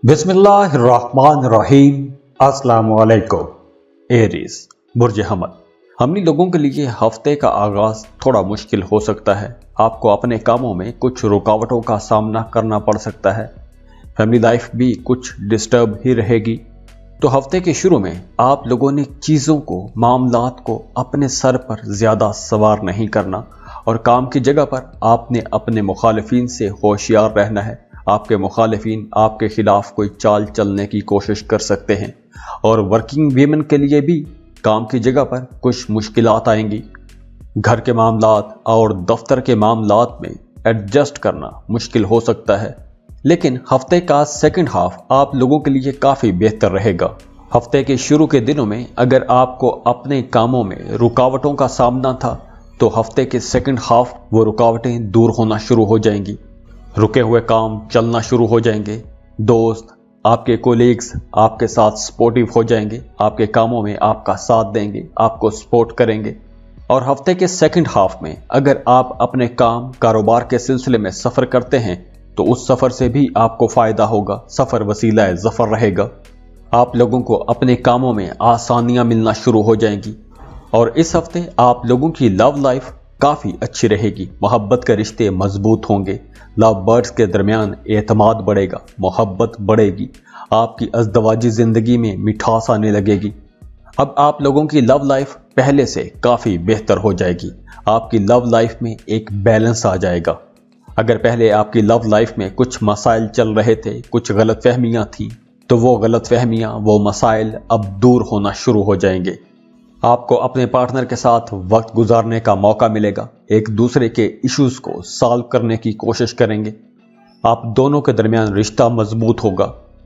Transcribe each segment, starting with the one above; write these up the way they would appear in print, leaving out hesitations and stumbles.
बिस्मिल्लाहिर्रहमानिर्रहीम। अस्सलाम वालेकुम। एरीज बुर्ज हमल। हमनी लोगों के लिए हफ्ते का आगाज थोड़ा मुश्किल हो सकता है। आपको अपने कामों में कुछ रुकावटों का सामना करना पड़ सकता है। फैमिली लाइफ भी कुछ डिस्टर्ब ही रहेगी। तो हफ्ते के शुरू में आप लोगों ने चीज़ों को, मामलात को अपने सर पर ज़्यादा सवार नहीं करना और काम की जगह पर आपने अपने मुखालिफिन से होशियार रहना है। आपके मुखालिफिन आपके खिलाफ कोई चाल चलने की कोशिश कर सकते हैं और वर्किंग वीमेन के लिए भी काम की जगह पर कुछ मुश्किलात आएंगी। घर के मामलात और दफ्तर के मामलात में एडजस्ट करना मुश्किल हो सकता है, लेकिन हफ्ते का सेकंड हाफ आप लोगों के लिए काफ़ी बेहतर रहेगा। हफ्ते के शुरू के दिनों में अगर आपको अपने कामों में रुकावटों का सामना था तो हफ्ते के सेकंड हाफ वो रुकावटें दूर होना शुरू हो जाएंगी। रुके हुए काम चलना शुरू हो जाएंगे। दोस्त, आपके कोलीग्स आपके साथ सपोर्टिव हो जाएंगे, आपके कामों में आपका साथ देंगे, आपको सपोर्ट करेंगे। और हफ्ते के सेकंड हाफ में अगर आप अपने काम कारोबार के सिलसिले में सफ़र करते हैं तो उस सफ़र से भी आपको फ़ायदा होगा। सफ़र वसीला ज़फ़र रहेगा। आप लोगों को अपने कामों में आसानियाँ मिलना शुरू हो जाएंगी। और इस हफ्ते आप लोगों की लव लाइफ काफ़ी अच्छी रहेगी। मोहब्बत के रिश्ते मजबूत होंगे। लव बर्ड्स के दरमियान एतमाद बढ़ेगा, मोहब्बत बढ़ेगी। आपकी अज़दवाजी ज़िंदगी में मिठास आने लगेगी। अब आप लोगों की लव लाइफ पहले से काफ़ी बेहतर हो जाएगी। आपकी लव लाइफ में एक बैलेंस आ जाएगा। अगर पहले आपकी लव लाइफ में कुछ मसाइल चल रहे थे, कुछ गलतफहमियाँ थी, तो वो गलतफहमियाँ, वो मसाइल अब दूर होना शुरू हो जाएंगे। आपको अपने पार्टनर के साथ वक्त गुजारने का मौका मिलेगा। एक दूसरे के इश्यूज़ को सॉल्व करने की कोशिश करेंगे। आप दोनों के दरमियान रिश्ता मजबूत होगा।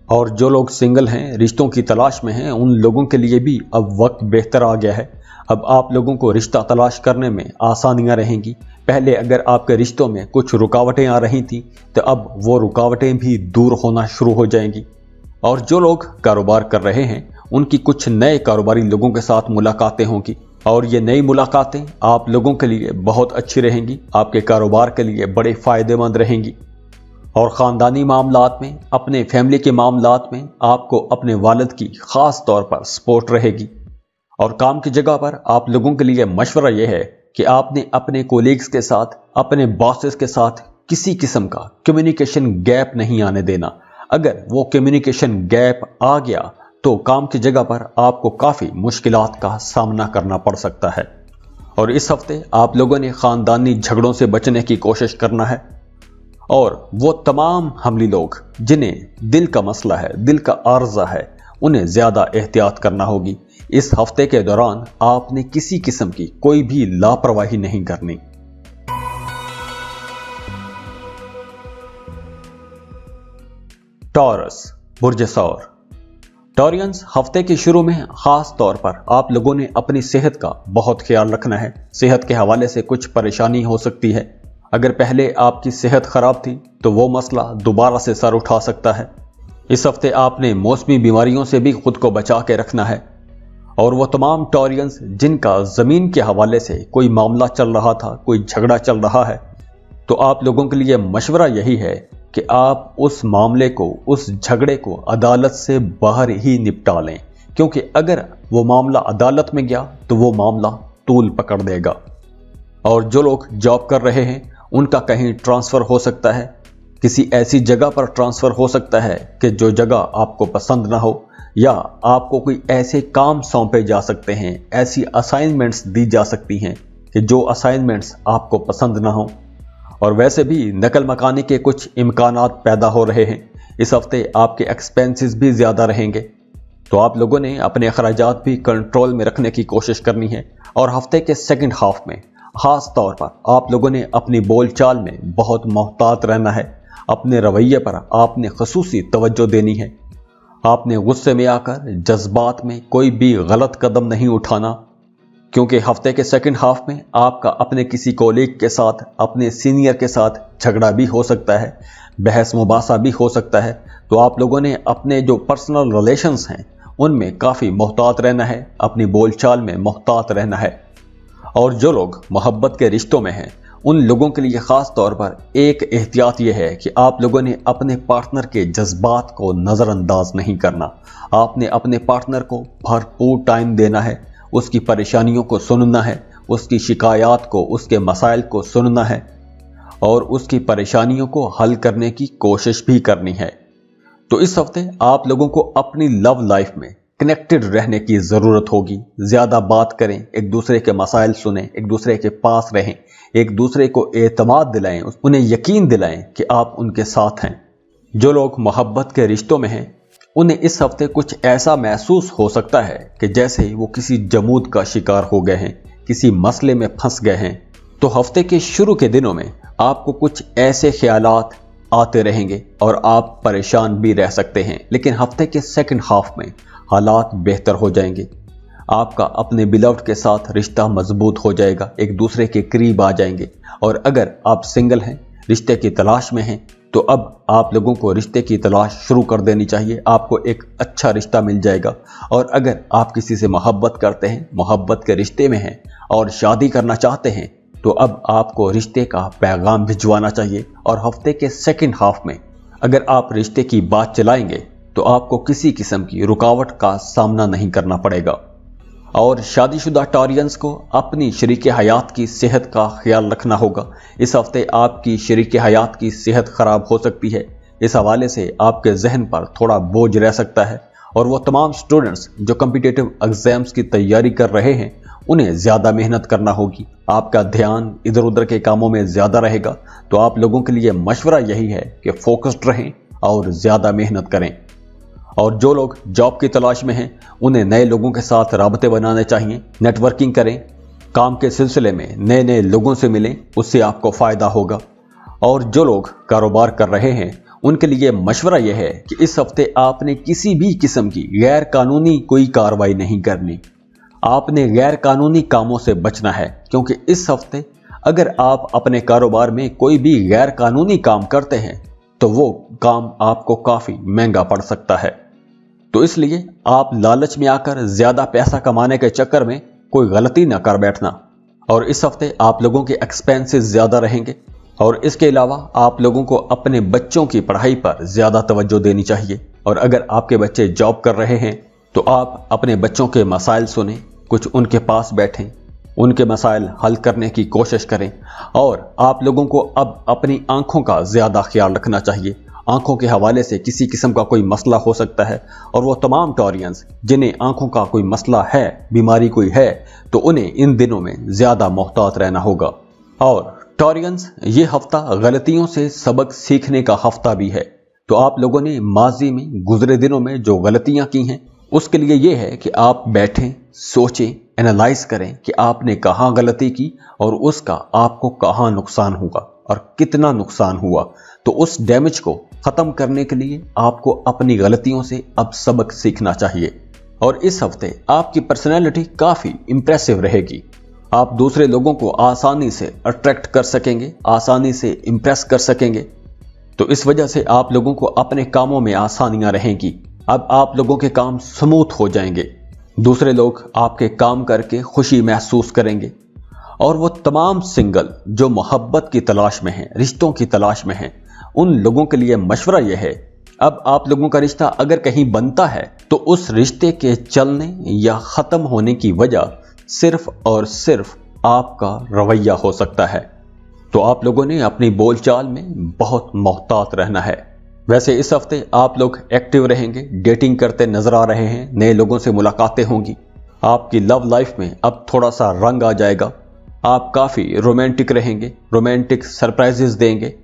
और जो लोग सिंगल हैं, रिश्तों की तलाश में हैं, उन लोगों के लिए भी अब वक्त बेहतर आ गया है। अब आप लोगों को रिश्ता तलाश करने में आसानियां रहेंगी। पहले अगर आपके रिश्तों में कुछ रुकावटें आ रही थी तो अब वो रुकावटें भी दूर होना शुरू हो जाएंगी। और जो लोग कारोबार कर रहे हैं उनकी कुछ नए कारोबारी लोगों के साथ मुलाकातें होंगी और ये नई मुलाकातें आप लोगों के लिए बहुत अच्छी रहेंगी, आपके कारोबार के लिए बड़े फ़ायदेमंद रहेंगी। और ख़ानदानी मामलात में, अपने फैमिली के मामलात में आपको अपने वालिद की ख़ास तौर पर सपोर्ट रहेगी। और काम की जगह पर आप लोगों के लिए मशवरा यह है कि आपने अपने कोलीग्स के साथ, अपने बॉसेस के साथ किसी किस्म का कम्युनिकेशन गैप नहीं आने देना। अगर वो कम्युनिकेशन गैप आ गया तो काम की जगह पर आपको काफ़ी मुश्किलात का सामना करना पड़ सकता है। और इस हफ्ते आप लोगों ने ख़ानदानी झगड़ों से बचने की कोशिश करना है। और वो तमाम हमली लोग जिन्हें दिल का मसला है, दिल का आर्जा है, उन्हें ज़्यादा एहतियात करना होगी। इस हफ्ते के दौरान आपने किसी किस्म की कोई भी लापरवाही नहीं करनी। टॉरस बुर्ज सौर। टॉरियंस, हफ्ते के शुरू में खास तौर पर आप लोगों ने अपनी सेहत का बहुत ख्याल रखना है। सेहत के हवाले से कुछ परेशानी हो सकती है। अगर पहले आपकी सेहत खराब थी तो वो मसला दोबारा से सर उठा सकता है। इस हफ्ते आपने मौसमी बीमारियों से भी खुद को बचा के रखना है। और वो तमाम टॉरियंस जिनका ज़मीन के हवाले से कोई मामला चल रहा था, कोई झगड़ा चल रहा है, तो आप लोगों के लिए मशवरा यही है कि आप उस मामले को, उस झगड़े को अदालत से बाहर ही निपटा लें, क्योंकि अगर वो मामला अदालत में गया तो वो मामला तूल पकड़ देगा। और जो लोग जॉब कर रहे हैं उनका कहीं ट्रांसफ़र हो सकता है, किसी ऐसी जगह पर ट्रांसफ़र हो सकता है कि जो जगह आपको पसंद ना हो, या आपको कोई ऐसे काम सौंपे जा सकते हैं, ऐसी असाइनमेंट्स दी जा सकती हैं कि जो असाइनमेंट्स आपको पसंद ना हो। और वैसे भी नकल मकानी के कुछ इम्कानात पैदा हो रहे हैं। इस हफ्ते आपके एक्सपेंसेस भी ज़्यादा रहेंगे, तो आप लोगों ने अपने अखराजात भी कंट्रोल में रखने की कोशिश करनी है। और हफ्ते के सेकंड हाफ में ख़ास तौर पर आप लोगों ने अपनी बोलचाल में बहुत मोहतात रहना है। अपने रवैये पर आपने ख़ुसूसी तवज्जो देनी है। आपने गुस्से में आकर, जज्बात में कोई भी गलत कदम नहीं उठाना, क्योंकि हफ्ते के सेकंड हाफ में आपका अपने किसी कोलीग के साथ, अपने सीनियर के साथ झगड़ा भी हो सकता है, बहस मुबासा भी हो सकता है। तो आप लोगों ने अपने जो पर्सनल रिलेशंस हैं उनमें काफ़ी मोहतात रहना है, अपनी बोलचाल में मोहतात रहना है। और जो लोग मोहब्बत के रिश्तों में हैं उन लोगों के लिए खास तौर पर एक एहतियात यह है कि आप लोगों ने अपने पार्टनर के जज्बात को नज़रअंदाज नहीं करना। आपने अपने पार्टनर को भरपूर टाइम देना है, उसकी परेशानियों को सुनना है, उसकी शिकायत को, उसके मसाइल को सुनना है और उसकी परेशानियों को हल करने की कोशिश भी करनी है। तो इस हफ्ते आप लोगों को अपनी लव लाइफ में कनेक्टेड रहने की ज़रूरत होगी। ज़्यादा बात करें, एक दूसरे के मसाइल सुनें, एक दूसरे के पास रहें, एक दूसरे को एतमाद दिलाएं, उन्हें यकीन दिलाएं कि आप उनके साथ हैं। जो लोग मोहब्बत के रिश्तों में हैं उन्हें इस हफ्ते कुछ ऐसा महसूस हो सकता है कि जैसे वो किसी जमूद का शिकार हो गए हैं, किसी मसले में फंस गए हैं। तो हफ्ते के शुरू के दिनों में आपको कुछ ऐसे ख्यालात आते रहेंगे और आप परेशान भी रह सकते हैं, लेकिन हफ्ते के सेकंड हाफ में हालात बेहतर हो जाएंगे। आपका अपने बिलव्ड के साथ रिश्ता मजबूत हो जाएगा, एक दूसरे के करीब आ जाएंगे। और अगर आप सिंगल हैं, रिश्ते की तलाश में हैं, तो अब आप लोगों को रिश्ते की तलाश शुरू कर देनी चाहिए। आपको एक अच्छा रिश्ता मिल जाएगा। और अगर आप किसी से मोहब्बत करते हैं, मोहब्बत के रिश्ते में हैं और शादी करना चाहते हैं, तो अब आपको रिश्ते का पैगाम भिजवाना चाहिए। और हफ्ते के सेकंड हाफ में अगर आप रिश्ते की बात चलाएंगे तो आपको किसी किस्म की रुकावट का सामना नहीं करना पड़ेगा। और शादीशुदा टॉरियंस को अपनी शरीके हयात की सेहत का ख्याल रखना होगा। इस हफ्ते आपकी शरीके हयात की सेहत खराब हो सकती है। इस हवाले से आपके जहन पर थोड़ा बोझ रह सकता है। और वो तमाम स्टूडेंट्स जो कॉम्पिटिटिव एग्जाम्स की तैयारी कर रहे हैं उन्हें ज़्यादा मेहनत करना होगी। आपका ध्यान इधर उधर के कामों में ज़्यादा रहेगा। तो आप लोगों के लिए मशवरा यही है कि फोकस्ड रहें और ज़्यादा मेहनत करें। और जो लोग जॉब की तलाश में हैं उन्हें नए लोगों के साथ राबते बनाने चाहिए, नेटवर्किंग करें, काम के सिलसिले में नए नए लोगों से मिलें, उससे आपको फ़ायदा होगा। और जो लोग कारोबार कर रहे हैं उनके लिए मशवरा यह है कि इस हफ्ते आपने किसी भी किस्म की गैर कानूनी कोई कार्रवाई नहीं करनी। आपने गैर कानूनी कामों से बचना है, क्योंकि इस हफ्ते अगर आप अपने कारोबार में कोई भी गैर कानूनी काम करते हैं तो वो काम आपको काफ़ी महंगा पड़ सकता है। तो इसलिए आप लालच में आकर ज़्यादा पैसा कमाने के चक्कर में कोई गलती ना कर बैठना। और इस हफ्ते आप लोगों के एक्सपेंसेस ज़्यादा रहेंगे। और इसके अलावा आप लोगों को अपने बच्चों की पढ़ाई पर ज़्यादा तवज्जो देनी चाहिए। और अगर आपके बच्चे जॉब कर रहे हैं तो आप अपने बच्चों के मसाइल सुनें, कुछ उनके पास बैठें, उनके मसाइल हल करने की कोशिश करें। और आप लोगों को अब अपनी आंखों का ज़्यादा ख्याल रखना चाहिए। आंखों के हवाले से किसी किस्म का कोई मसला हो सकता है। और वो तमाम टॉरियंस जिन्हें आंखों का कोई मसला है, बीमारी कोई है, तो उन्हें इन दिनों में ज़्यादा मोहतात रहना होगा। और टॉरियंस, ये हफ्ता गलतियों से सबक सीखने का हफ्ता भी है। तो आप लोगों ने माजी में गुजरे दिनों में जो गलतियां की हैं उसके लिए ये है कि आप बैठें, सोचें, एनालाइज करें कि आपने कहाँ गलती की और उसका आपको कहाँ नुकसान हुआ और कितना नुकसान हुआ। तो उस डैमेज को ख़त्म करने के लिए आपको अपनी गलतियों से अब सबक सीखना चाहिए। और इस हफ्ते आपकी पर्सनैलिटी काफ़ी इम्प्रेसिव रहेगी। आप दूसरे लोगों को आसानी से अट्रैक्ट कर सकेंगे, आसानी से इम्प्रेस कर सकेंगे। तो इस वजह से आप लोगों को अपने कामों में आसानियां रहेंगी। अब आप लोगों के काम स्मूथ हो जाएंगे। दूसरे लोग आपके काम करके खुशी महसूस करेंगे। और वो तमाम सिंगल जो मोहब्बत की तलाश में हैं, रिश्तों की तलाश में हैं, उन लोगों के लिए मशवरा यह है, अब आप लोगों का रिश्ता अगर कहीं बनता है तो उस रिश्ते के चलने या ख़त्म होने की वजह सिर्फ और सिर्फ आपका रवैया हो सकता है। तो आप लोगों ने अपनी बोलचाल में बहुत मोहतात रहना है। वैसे इस हफ्ते आप लोग एक्टिव रहेंगे, डेटिंग करते नजर आ रहे हैं, नए लोगों से मुलाकातें होंगी। आपकी लव लाइफ में अब थोड़ा सा रंग आ जाएगा। आप काफ़ी रोमांटिक रहेंगे, रोमांटिक सरप्राइजेस देंगे।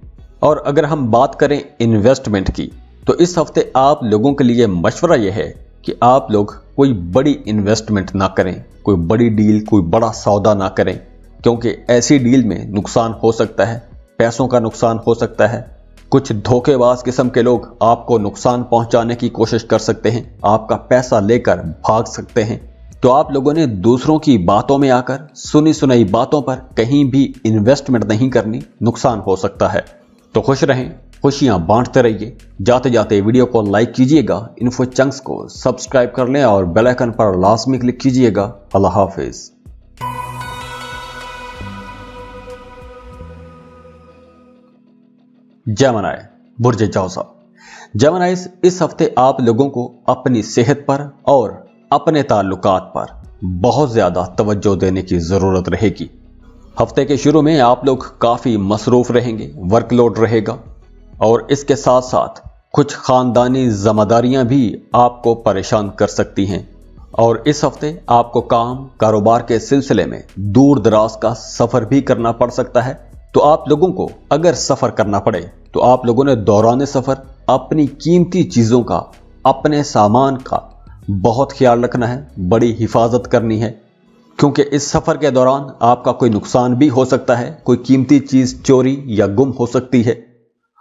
और अगर हम बात करें इन्वेस्टमेंट की, तो इस हफ्ते आप लोगों के लिए मशवरा यह है कि आप लोग कोई बड़ी इन्वेस्टमेंट ना करें, कोई बड़ी डील, कोई बड़ा सौदा ना करें, क्योंकि ऐसी डील में नुकसान हो सकता है, पैसों का नुकसान हो सकता है। कुछ धोखेबाज किस्म के लोग आपको नुकसान पहुंचाने की कोशिश कर सकते हैं, आपका पैसा लेकर भाग सकते हैं। तो आप लोगों ने दूसरों की बातों में आकर सुनी सुनाई बातों पर कहीं भी इन्वेस्टमेंट नहीं करनी, नुकसान हो सकता है। तो खुश रहें, खुशियां बांटते रहिए। जाते जाते वीडियो को लाइक कीजिएगा, इन्फो चंक्स को सब्सक्राइब कर लें और बेल आइकन पर लाजमी क्लिक कीजिएगा। अल्लाह हाफिज। जेमिनी, बुर्ज जौज़ा। जेमिनीज़, इस हफ्ते आप लोगों को अपनी सेहत पर और अपने ताल्लुकात पर बहुत ज़्यादा तवज्जो देने की ज़रूरत रहेगी। हफ्ते के शुरू में आप लोग काफ़ी मसरूफ़ रहेंगे, वर्कलोड रहेगा और इसके साथ साथ कुछ ख़ानदानी ज़िम्मेदारियां भी आपको परेशान कर सकती हैं। और इस हफ्ते आपको काम कारोबार के सिलसिले में दूर दराज का सफ़र भी करना पड़ सकता है। तो आप लोगों को अगर सफ़र करना पड़े तो आप लोगों ने दौरान सफ़र अपनी कीमती चीज़ों का, अपने सामान का बहुत ख्याल रखना है, बड़ी हिफाजत करनी है, क्योंकि इस सफ़र के दौरान आपका कोई नुकसान भी हो सकता है, कोई कीमती चीज़ चोरी या गुम हो सकती है।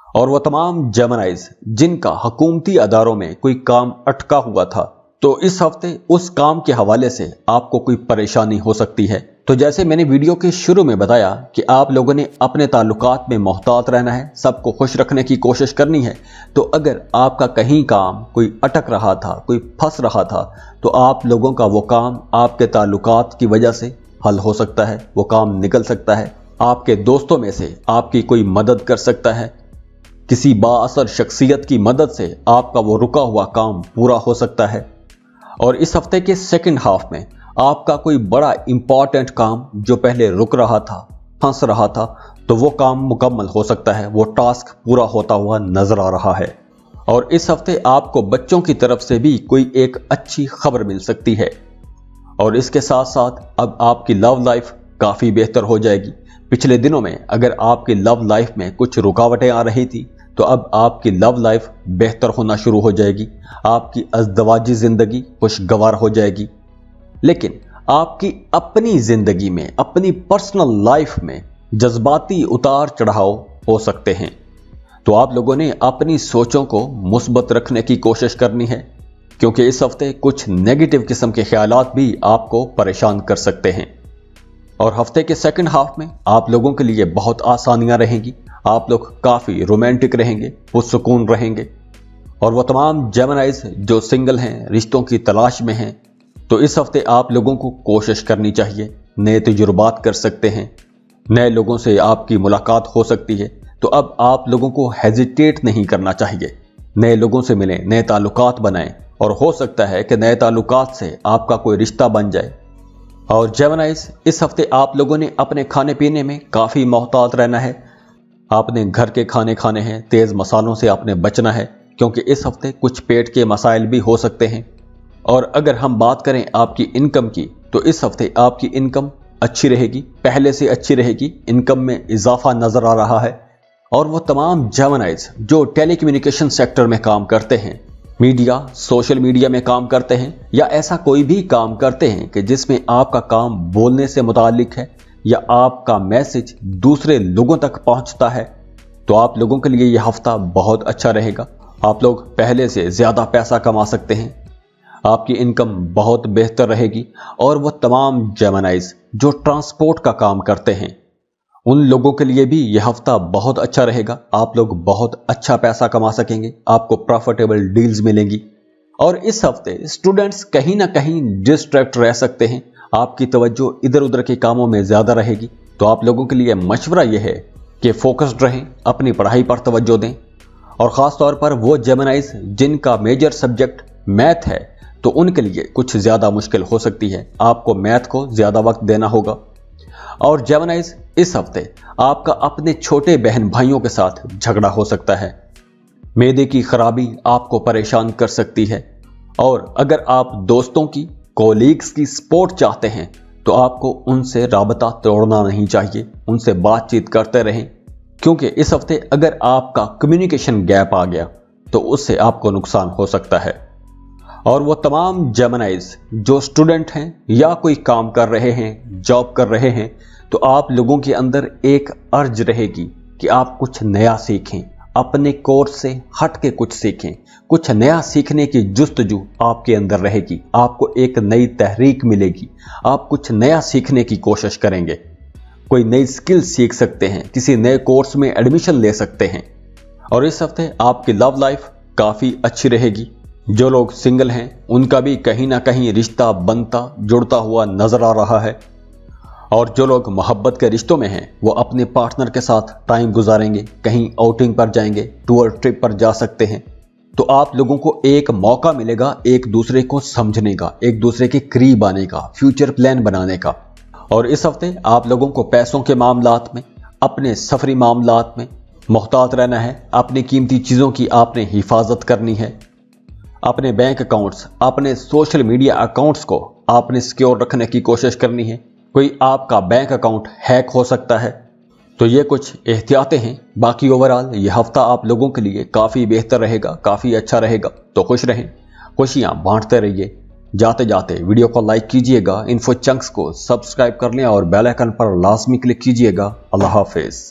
और वो तमाम जेमिनीज़ जिनका हुकूमती अदारों में कोई काम अटका हुआ था, तो इस हफ्ते उस काम के हवाले से आपको कोई परेशानी हो सकती है। तो जैसे मैंने वीडियो के शुरू में बताया कि आप लोगों ने अपने ताल्लुकात में मोहतात रहना है, सबको खुश रखने की कोशिश करनी है। तो अगर आपका कहीं काम कोई अटक रहा था, कोई फंस रहा था, तो आप लोगों का वो काम आपके ताल्लुकात की वजह से हल हो सकता है, वो काम निकल सकता है। आपके दोस्तों में से आपकी कोई मदद कर सकता है, किसी बाअसर शख्सियत की मदद से आपका वो रुका हुआ काम पूरा हो सकता है। और इस हफ्ते के सेकंड हाफ में आपका कोई बड़ा इंपॉर्टेंट काम जो पहले रुक रहा था, फंस रहा था, तो वो काम मुकम्मल हो सकता है, वो टास्क पूरा होता हुआ नजर आ रहा है। और इस हफ्ते आपको बच्चों की तरफ से भी कोई एक अच्छी खबर मिल सकती है। और इसके साथ साथ अब आपकी लव लाइफ काफ़ी बेहतर हो जाएगी। पिछले दिनों में अगर आपकी लव लाइफ में कुछ रुकावटें आ रही थी, तो अब आपकी लव लाइफ बेहतर होना शुरू हो जाएगी, आपकी अज़दवाजी ज़िंदगी खुशगवार हो जाएगी। लेकिन आपकी अपनी ज़िंदगी में, अपनी पर्सनल लाइफ में जज्बाती उतार चढ़ाव हो सकते हैं। तो आप लोगों ने अपनी सोचों को मुस्बत रखने की कोशिश करनी है, क्योंकि इस हफ्ते कुछ नेगेटिव किस्म के ख्यालात भी आपको परेशान कर सकते हैं। और हफ्ते के सेकंड हाफ में आप लोगों के लिए बहुत आसानियां रहेंगी, आप लोग काफ़ी रोमांटिक रहेंगे, पुरसुकून रहेंगे। और वो तमाम जेमिनीज़ जो सिंगल हैं, रिश्तों की तलाश में हैं, तो इस हफ्ते आप लोगों को कोशिश करनी चाहिए, नए तजुर्बात कर सकते हैं, नए लोगों से आपकी मुलाकात हो सकती है। तो अब आप लोगों को हेजिटेट नहीं करना चाहिए, नए लोगों से मिलें, नए ताल्लुकात बनाएं और हो सकता है कि नए ताल्लुकात से आपका कोई रिश्ता बन जाए। और जेमिनीज़, इस हफ्ते आप लोगों ने अपने खाने पीने में काफ़ी मोहतात रहना है, आपने घर के खाने खाने हैं, तेज़ मसालों से आपने बचना है, क्योंकि इस हफ्ते कुछ पेट के मसाइल भी हो सकते हैं। और अगर हम बात करें आपकी इनकम की, तो इस हफ्ते आपकी इनकम अच्छी रहेगी, पहले से अच्छी रहेगी, इनकम में इजाफा नज़र आ रहा है। और वो तमाम जेमिनीज़ जो टेलीकम्युनिकेशन सेक्टर में काम करते हैं, मीडिया, सोशल मीडिया में काम करते हैं, या ऐसा कोई भी काम करते हैं कि जिसमें आपका काम बोलने से मुताल्लिक है या आपका मैसेज दूसरे लोगों तक पहुंचता है, तो आप लोगों के लिए यह हफ्ता बहुत अच्छा रहेगा। आप लोग पहले से ज़्यादा पैसा कमा सकते हैं, आपकी इनकम बहुत बेहतर रहेगी। और वो तमाम जेमिनीज़ जो ट्रांसपोर्ट का काम करते हैं, उन लोगों के लिए भी यह हफ्ता बहुत अच्छा रहेगा। आप लोग बहुत अच्छा पैसा कमा सकेंगे, आपको प्रॉफिटेबल डील्स मिलेंगी। और इस हफ्ते स्टूडेंट्स कहीं ना कहीं डिस्ट्रैक्ट रह सकते हैं, आपकी तवज्जो इधर उधर के कामों में ज़्यादा रहेगी। तो आप लोगों के लिए मशवरा यह है कि फोकस्ड रहें, अपनी पढ़ाई पर तवज्जो दें। और ख़ास तौर पर वो जेमिनीज़ जिनका मेजर सब्जेक्ट मैथ है, तो उनके लिए कुछ ज़्यादा मुश्किल हो सकती है, आपको मैथ को ज़्यादा वक्त देना होगा। और जेमिनीज़, इस हफ्ते आपका अपने छोटे बहन भाइयों के साथ झगड़ा हो सकता है, मैदे की खराबी आपको परेशान कर सकती है। और अगर आप दोस्तों की, कोलीग्स की सपोर्ट चाहते हैं, तो आपको उनसे राबता तोड़ना नहीं चाहिए, उनसे बातचीत करते रहें, क्योंकि इस हफ्ते अगर आपका कम्युनिकेशन गैप आ गया तो उससे आपको नुकसान हो सकता है। और वो तमाम जेमिनीज़ जो स्टूडेंट हैं या कोई काम कर रहे हैं, जॉब कर रहे हैं, तो आप लोगों के अंदर एक अर्ज रहेगी कि आप कुछ नया सीखें, अपने कोर्स से हट के कुछ सीखें, कुछ नया सीखने की जुस्तजू आपके अंदर रहेगी, आपको एक नई तहरीक मिलेगी, आप कुछ नया सीखने की कोशिश करेंगे, कोई नई स्किल सीख सकते हैं, किसी नए कोर्स में एडमिशन ले सकते हैं। और इस हफ्ते आपकी लव लाइफ काफ़ी अच्छी रहेगी। जो लोग सिंगल हैं उनका भी कहीं ना कहीं रिश्ता बनता जुड़ता हुआ नजर आ रहा है। और जो लोग मोहब्बत के रिश्तों में हैं वो अपने पार्टनर के साथ टाइम गुजारेंगे, कहीं आउटिंग पर जाएंगे, टूर ट्रिप पर जा सकते हैं। तो आप लोगों को एक मौका मिलेगा एक दूसरे को समझने का, एक दूसरे के करीब आने का, फ्यूचर प्लान बनाने का। और इस हफ्ते आप लोगों को पैसों के मामलात में, अपने सफरी मामलात में मुहतात रहना है। अपनी कीमती चीज़ों की आपने हिफाजत करनी है। अपने बैंक अकाउंट्स, अपने सोशल मीडिया अकाउंट्स को आपने सिक्योर रखने की कोशिश करनी है। कोई आपका बैंक अकाउंट हैक हो सकता है। तो ये कुछ एहतियातें हैं। बाकी ओवरऑल ये हफ्ता आप लोगों के लिए काफ़ी बेहतर रहेगा, काफ़ी अच्छा रहेगा। तो खुश रहें, खुशियाँ बांटते रहिए। जाते जाते वीडियो को लाइक कीजिएगा, इन्फो चंक्स को सब्सक्राइब कर लें और बेल आइकन पर लाजमी क्लिक कीजिएगा। अल्लाह हाफिज।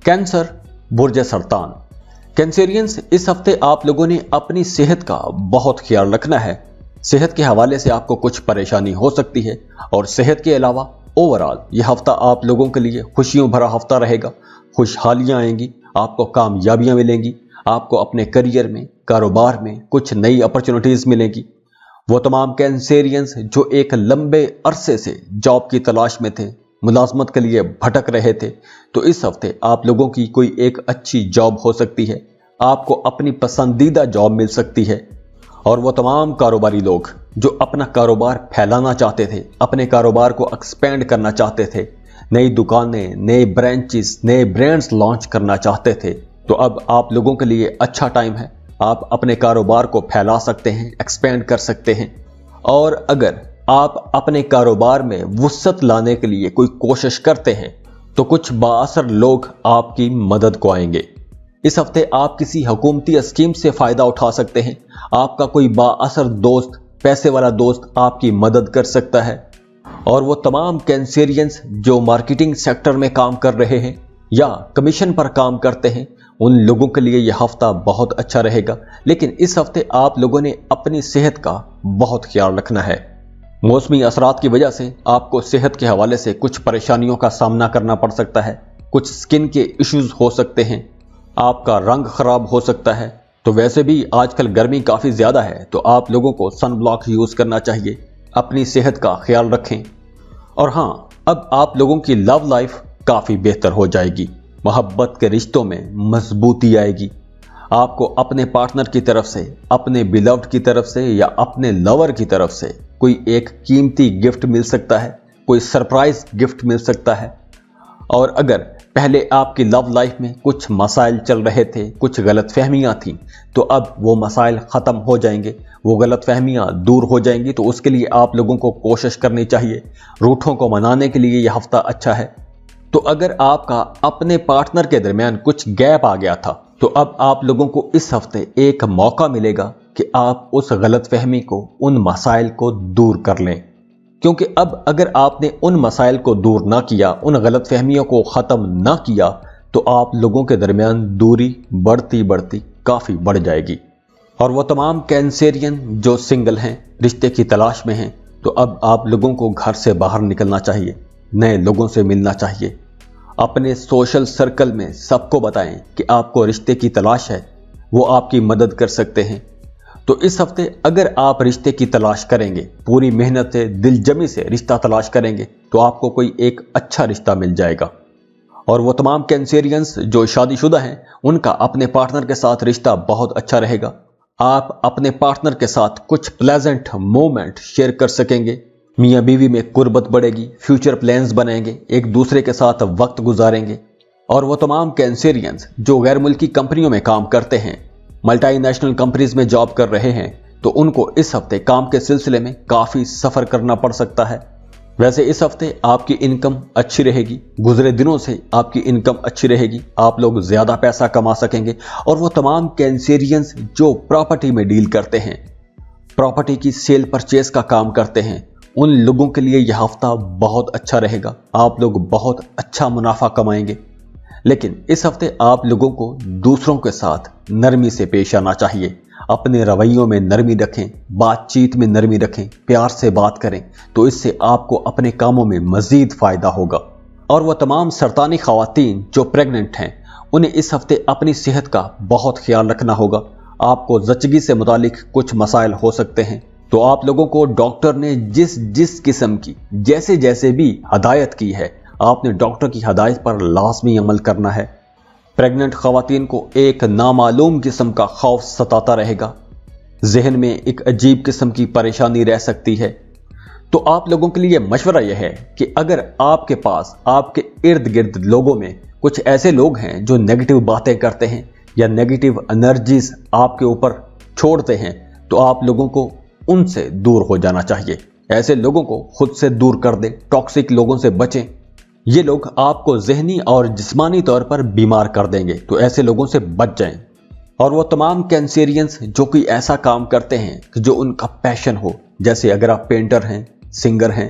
कैंसर, बुर्ज सरतान। कैंसेरियंस, इस हफ्ते आप लोगों ने अपनी सेहत का बहुत ख्याल रखना है। सेहत के हवाले से आपको कुछ परेशानी हो सकती है और सेहत के अलावा ओवरऑल यह हफ्ता आप लोगों के लिए खुशियों भरा हफ्ता रहेगा। खुशहालियां आएंगी, आपको कामयाबियां मिलेंगी, आपको अपने करियर में, कारोबार में कुछ नई अपॉर्चुनिटीज मिलेंगी। वो तमाम कैंसेरियंस जो एक लंबे अरसे से जॉब की तलाश में थे, मुलाजमत के लिए भटक रहे थे, तो इस हफ्ते आप लोगों की कोई एक अच्छी जॉब हो सकती है। आपको अपनी पसंदीदा जॉब मिल सकती है। और वो तमाम कारोबारी लोग जो अपना कारोबार फैलाना चाहते थे, अपने कारोबार को एक्सपेंड करना चाहते थे, नई दुकानें, नए ब्रांचेस, नए ब्रांड्स लॉन्च करना चाहते थे, तो अब आप लोगों के लिए अच्छा टाइम है। आप अपने कारोबार को फैला सकते हैं, एक्सपेंड कर सकते हैं। और अगर आप अपने कारोबार में वुसअत लाने के लिए कोई कोशिश करते हैं तो कुछ बाअसर लोग आपकी मदद को आएंगे। इस हफ्ते आप किसी हुकूमती स्कीम से फायदा उठा सकते हैं। आपका कोई बाअसर दोस्त, पैसे वाला दोस्त आपकी मदद कर सकता है। और वो तमाम कैंसेरियंस जो मार्केटिंग सेक्टर में काम कर रहे हैं या कमीशन पर काम करते हैं, उन लोगों के लिए यह हफ्ता बहुत अच्छा रहेगा। लेकिन इस हफ्ते आप लोगों ने अपनी सेहत का बहुत ख्याल रखना है। मौसमी असरात की वजह से आपको सेहत के हवाले से कुछ परेशानियों का सामना करना पड़ सकता है। कुछ स्किन के इश्यूज हो सकते हैं, आपका रंग खराब हो सकता है। तो वैसे भी आजकल गर्मी काफ़ी ज़्यादा है, तो आप लोगों को सन ब्लॉक यूज़ करना चाहिए। अपनी सेहत का ख्याल रखें। और हाँ, अब आप लोगों की लव लाइफ काफ़ी बेहतर हो जाएगी। मोहब्बत के रिश्तों में मजबूती आएगी। आपको अपने पार्टनर की तरफ से, अपने बिलव्ड की तरफ से या अपने लवर की तरफ से कोई एक कीमती गिफ्ट मिल सकता है, कोई सरप्राइज गिफ्ट मिल सकता है। और अगर पहले आपकी लव लाइफ में कुछ मसाइल चल रहे थे, कुछ गलतफहमियां थीं, तो अब वो मसाइल ख़त्म हो जाएंगे, वो गलतफहमियां दूर हो जाएंगी। तो उसके लिए आप लोगों को कोशिश करनी चाहिए। रूठों को मनाने के लिए यह हफ्ता अच्छा है। तो अगर आपका अपने पार्टनर के दरमियान कुछ गैप आ गया था, तो अब आप लोगों को इस हफ्ते एक मौका मिलेगा कि आप उस गलतफहमी को, उन मसाइल को दूर कर लें। क्योंकि अब अगर आपने उन मसाइल को दूर ना किया, उन गलतफहमियों को ख़त्म ना किया, तो आप लोगों के दरमियान दूरी बढ़ती बढ़ती काफ़ी बढ़ जाएगी। और वो तमाम कैंसेरियन जो सिंगल हैं, रिश्ते की तलाश में हैं, तो अब आप लोगों को घर से बाहर निकलना चाहिए, नए लोगों से मिलना चाहिए। अपने सोशल सर्कल में सबको बताएं कि आपको रिश्ते की तलाश है, वो आपकी मदद कर सकते हैं। तो इस हफ्ते अगर आप रिश्ते की तलाश करेंगे, पूरी मेहनत से, दिलजमी से रिश्ता तलाश करेंगे, तो आपको कोई एक अच्छा रिश्ता मिल जाएगा। और वो तमाम कैंसेरियंस जो शादीशुदा हैं, उनका अपने पार्टनर के साथ रिश्ता बहुत अच्छा रहेगा। आप अपने पार्टनर के साथ कुछ प्लेजेंट मोमेंट शेयर कर सकेंगे। मियाँ बीवी में कुर्बत बढ़ेगी, फ्यूचर प्लान्स बनाएंगे, एक दूसरे के साथ वक्त गुजारेंगे। और वो तमाम कैंसेरियंस जो गैर मुल्की कंपनियों में काम करते हैं, मल्टीनेशनल कंपनीज में जॉब कर रहे हैं, तो उनको इस हफ्ते काम के सिलसिले में काफ़ी सफ़र करना पड़ सकता है। वैसे इस हफ्ते आपकी इनकम अच्छी रहेगी, गुजरे दिनों से आपकी इनकम अच्छी रहेगी, आप लोग ज़्यादा पैसा कमा सकेंगे। और वो तमाम कैंसेरियंस जो प्रॉपर्टी में डील करते हैं, प्रॉपर्टी की सेल परचेज का काम करते हैं, उन लोगों के लिए यह हफ्ता बहुत अच्छा रहेगा। आप लोग बहुत अच्छा मुनाफा कमाएंगे। लेकिन इस हफ्ते आप लोगों को दूसरों के साथ नरमी से पेश आना चाहिए। अपने रवैयों में नरमी रखें, बातचीत में नरमी रखें, प्यार से बात करें, तो इससे आपको अपने कामों में मजीद फ़ायदा होगा। और वह तमाम सरतानी ख़वातीन जो प्रेग्नेंट हैं, उन्हें इस हफ्ते अपनी सेहत का बहुत ख्याल रखना होगा। आपको ज़चगी से मुतालिक कुछ मसाइल हो सकते हैं, तो आप लोगों को डॉक्टर ने जिस जिस किस्म की जैसे जैसे भी हदायत की है, आपने डॉक्टर की हदायत पर लाजमी अमल करना है। प्रेग्नेंट खवातीन को एक नामालूम किस्म का खौफ सताता रहेगा, जहन में एक अजीब किस्म की परेशानी रह सकती है। तो आप लोगों के लिए मशवरा यह है कि अगर आपके पास आपके इर्द गिर्द लोगों में कुछ ऐसे लोग हैं जो नेगेटिव बातें करते हैं या नेगेटिव एनर्जीज आपके ऊपर छोड़ते हैं, तो आप लोगों को उनसे दूर हो जाना चाहिए। ऐसे लोगों को खुद से दूर कर दें, टॉक्सिक लोगों से बचें। ये लोग आपको ज़हनी और जिस्मानी तौर पर बीमार कर देंगे, तो ऐसे लोगों से बच जाएं। और वो तमाम कैंसेरियंस जो कोई ऐसा काम करते हैं कि जो उनका पैशन हो, जैसे अगर आप पेंटर हैं, सिंगर हैं,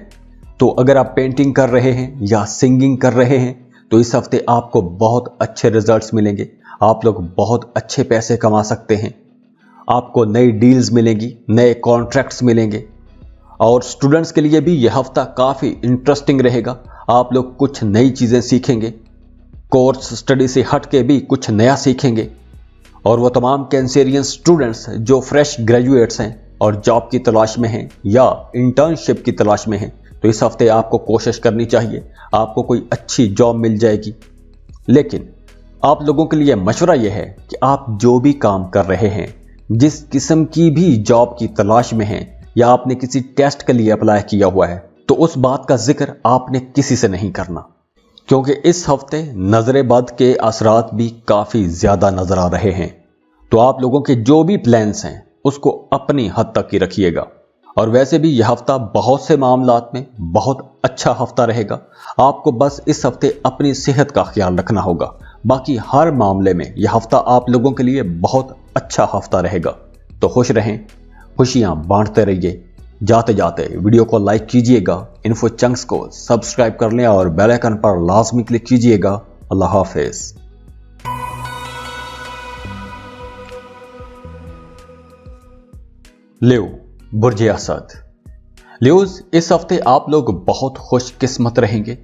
तो अगर आप पेंटिंग कर रहे हैं या सिंगिंग कर रहे हैं, तो इस हफ्ते आपको बहुत अच्छे रिजल्ट्स मिलेंगे। आप लोग बहुत अच्छे पैसे कमा सकते हैं, आपको नई डील्स मिलेंगी, नए कॉन्ट्रैक्ट्स मिलेंगे। और स्टूडेंट्स के लिए भी यह हफ्ता काफ़ी इंटरेस्टिंग रहेगा। आप लोग कुछ नई चीज़ें सीखेंगे, कोर्स स्टडी से हट के भी कुछ नया सीखेंगे। और वो तमाम कैंसेरियन स्टूडेंट्स जो फ्रेश ग्रेजुएट्स हैं और जॉब की तलाश में हैं या इंटर्नशिप की तलाश में हैं, तो इस हफ्ते आपको कोशिश करनी चाहिए, आपको कोई अच्छी जॉब मिल जाएगी। लेकिन आप लोगों के लिए मशवरा यह है कि आप जो भी काम कर रहे हैं, जिस किस्म की भी जॉब की तलाश में हैं या आपने किसी टेस्ट के लिए अप्लाई किया हुआ है, तो उस बात का जिक्र आपने किसी से नहीं करना, क्योंकि इस हफ्ते नजर बद के असरात भी काफ़ी ज़्यादा नज़र आ रहे हैं। तो आप लोगों के जो भी प्लान्स हैं उसको अपनी हद तक ही रखिएगा। और वैसे भी यह हफ्ता बहुत से मामलात में बहुत अच्छा हफ्ता रहेगा। आपको बस इस हफ्ते अपनी सेहत का ख्याल रखना होगा, बाकी हर मामले में यह हफ्ता आप लोगों के लिए बहुत अच्छा हफ्ता रहेगा। तो खुश रहें, खुशियां बांटते रहिए। जाते जाते वीडियो को लाइक कीजिएगा, इन्फो चंक्स को सब्सक्राइब कर लें और बेल आइकन पर लाजमी क्लिक कीजिएगा। अल्लाह हाफिज। लियो, बुर्ज असद। लियोज, इस हफ्ते आप लोग बहुत खुशकिस्मत रहेंगे।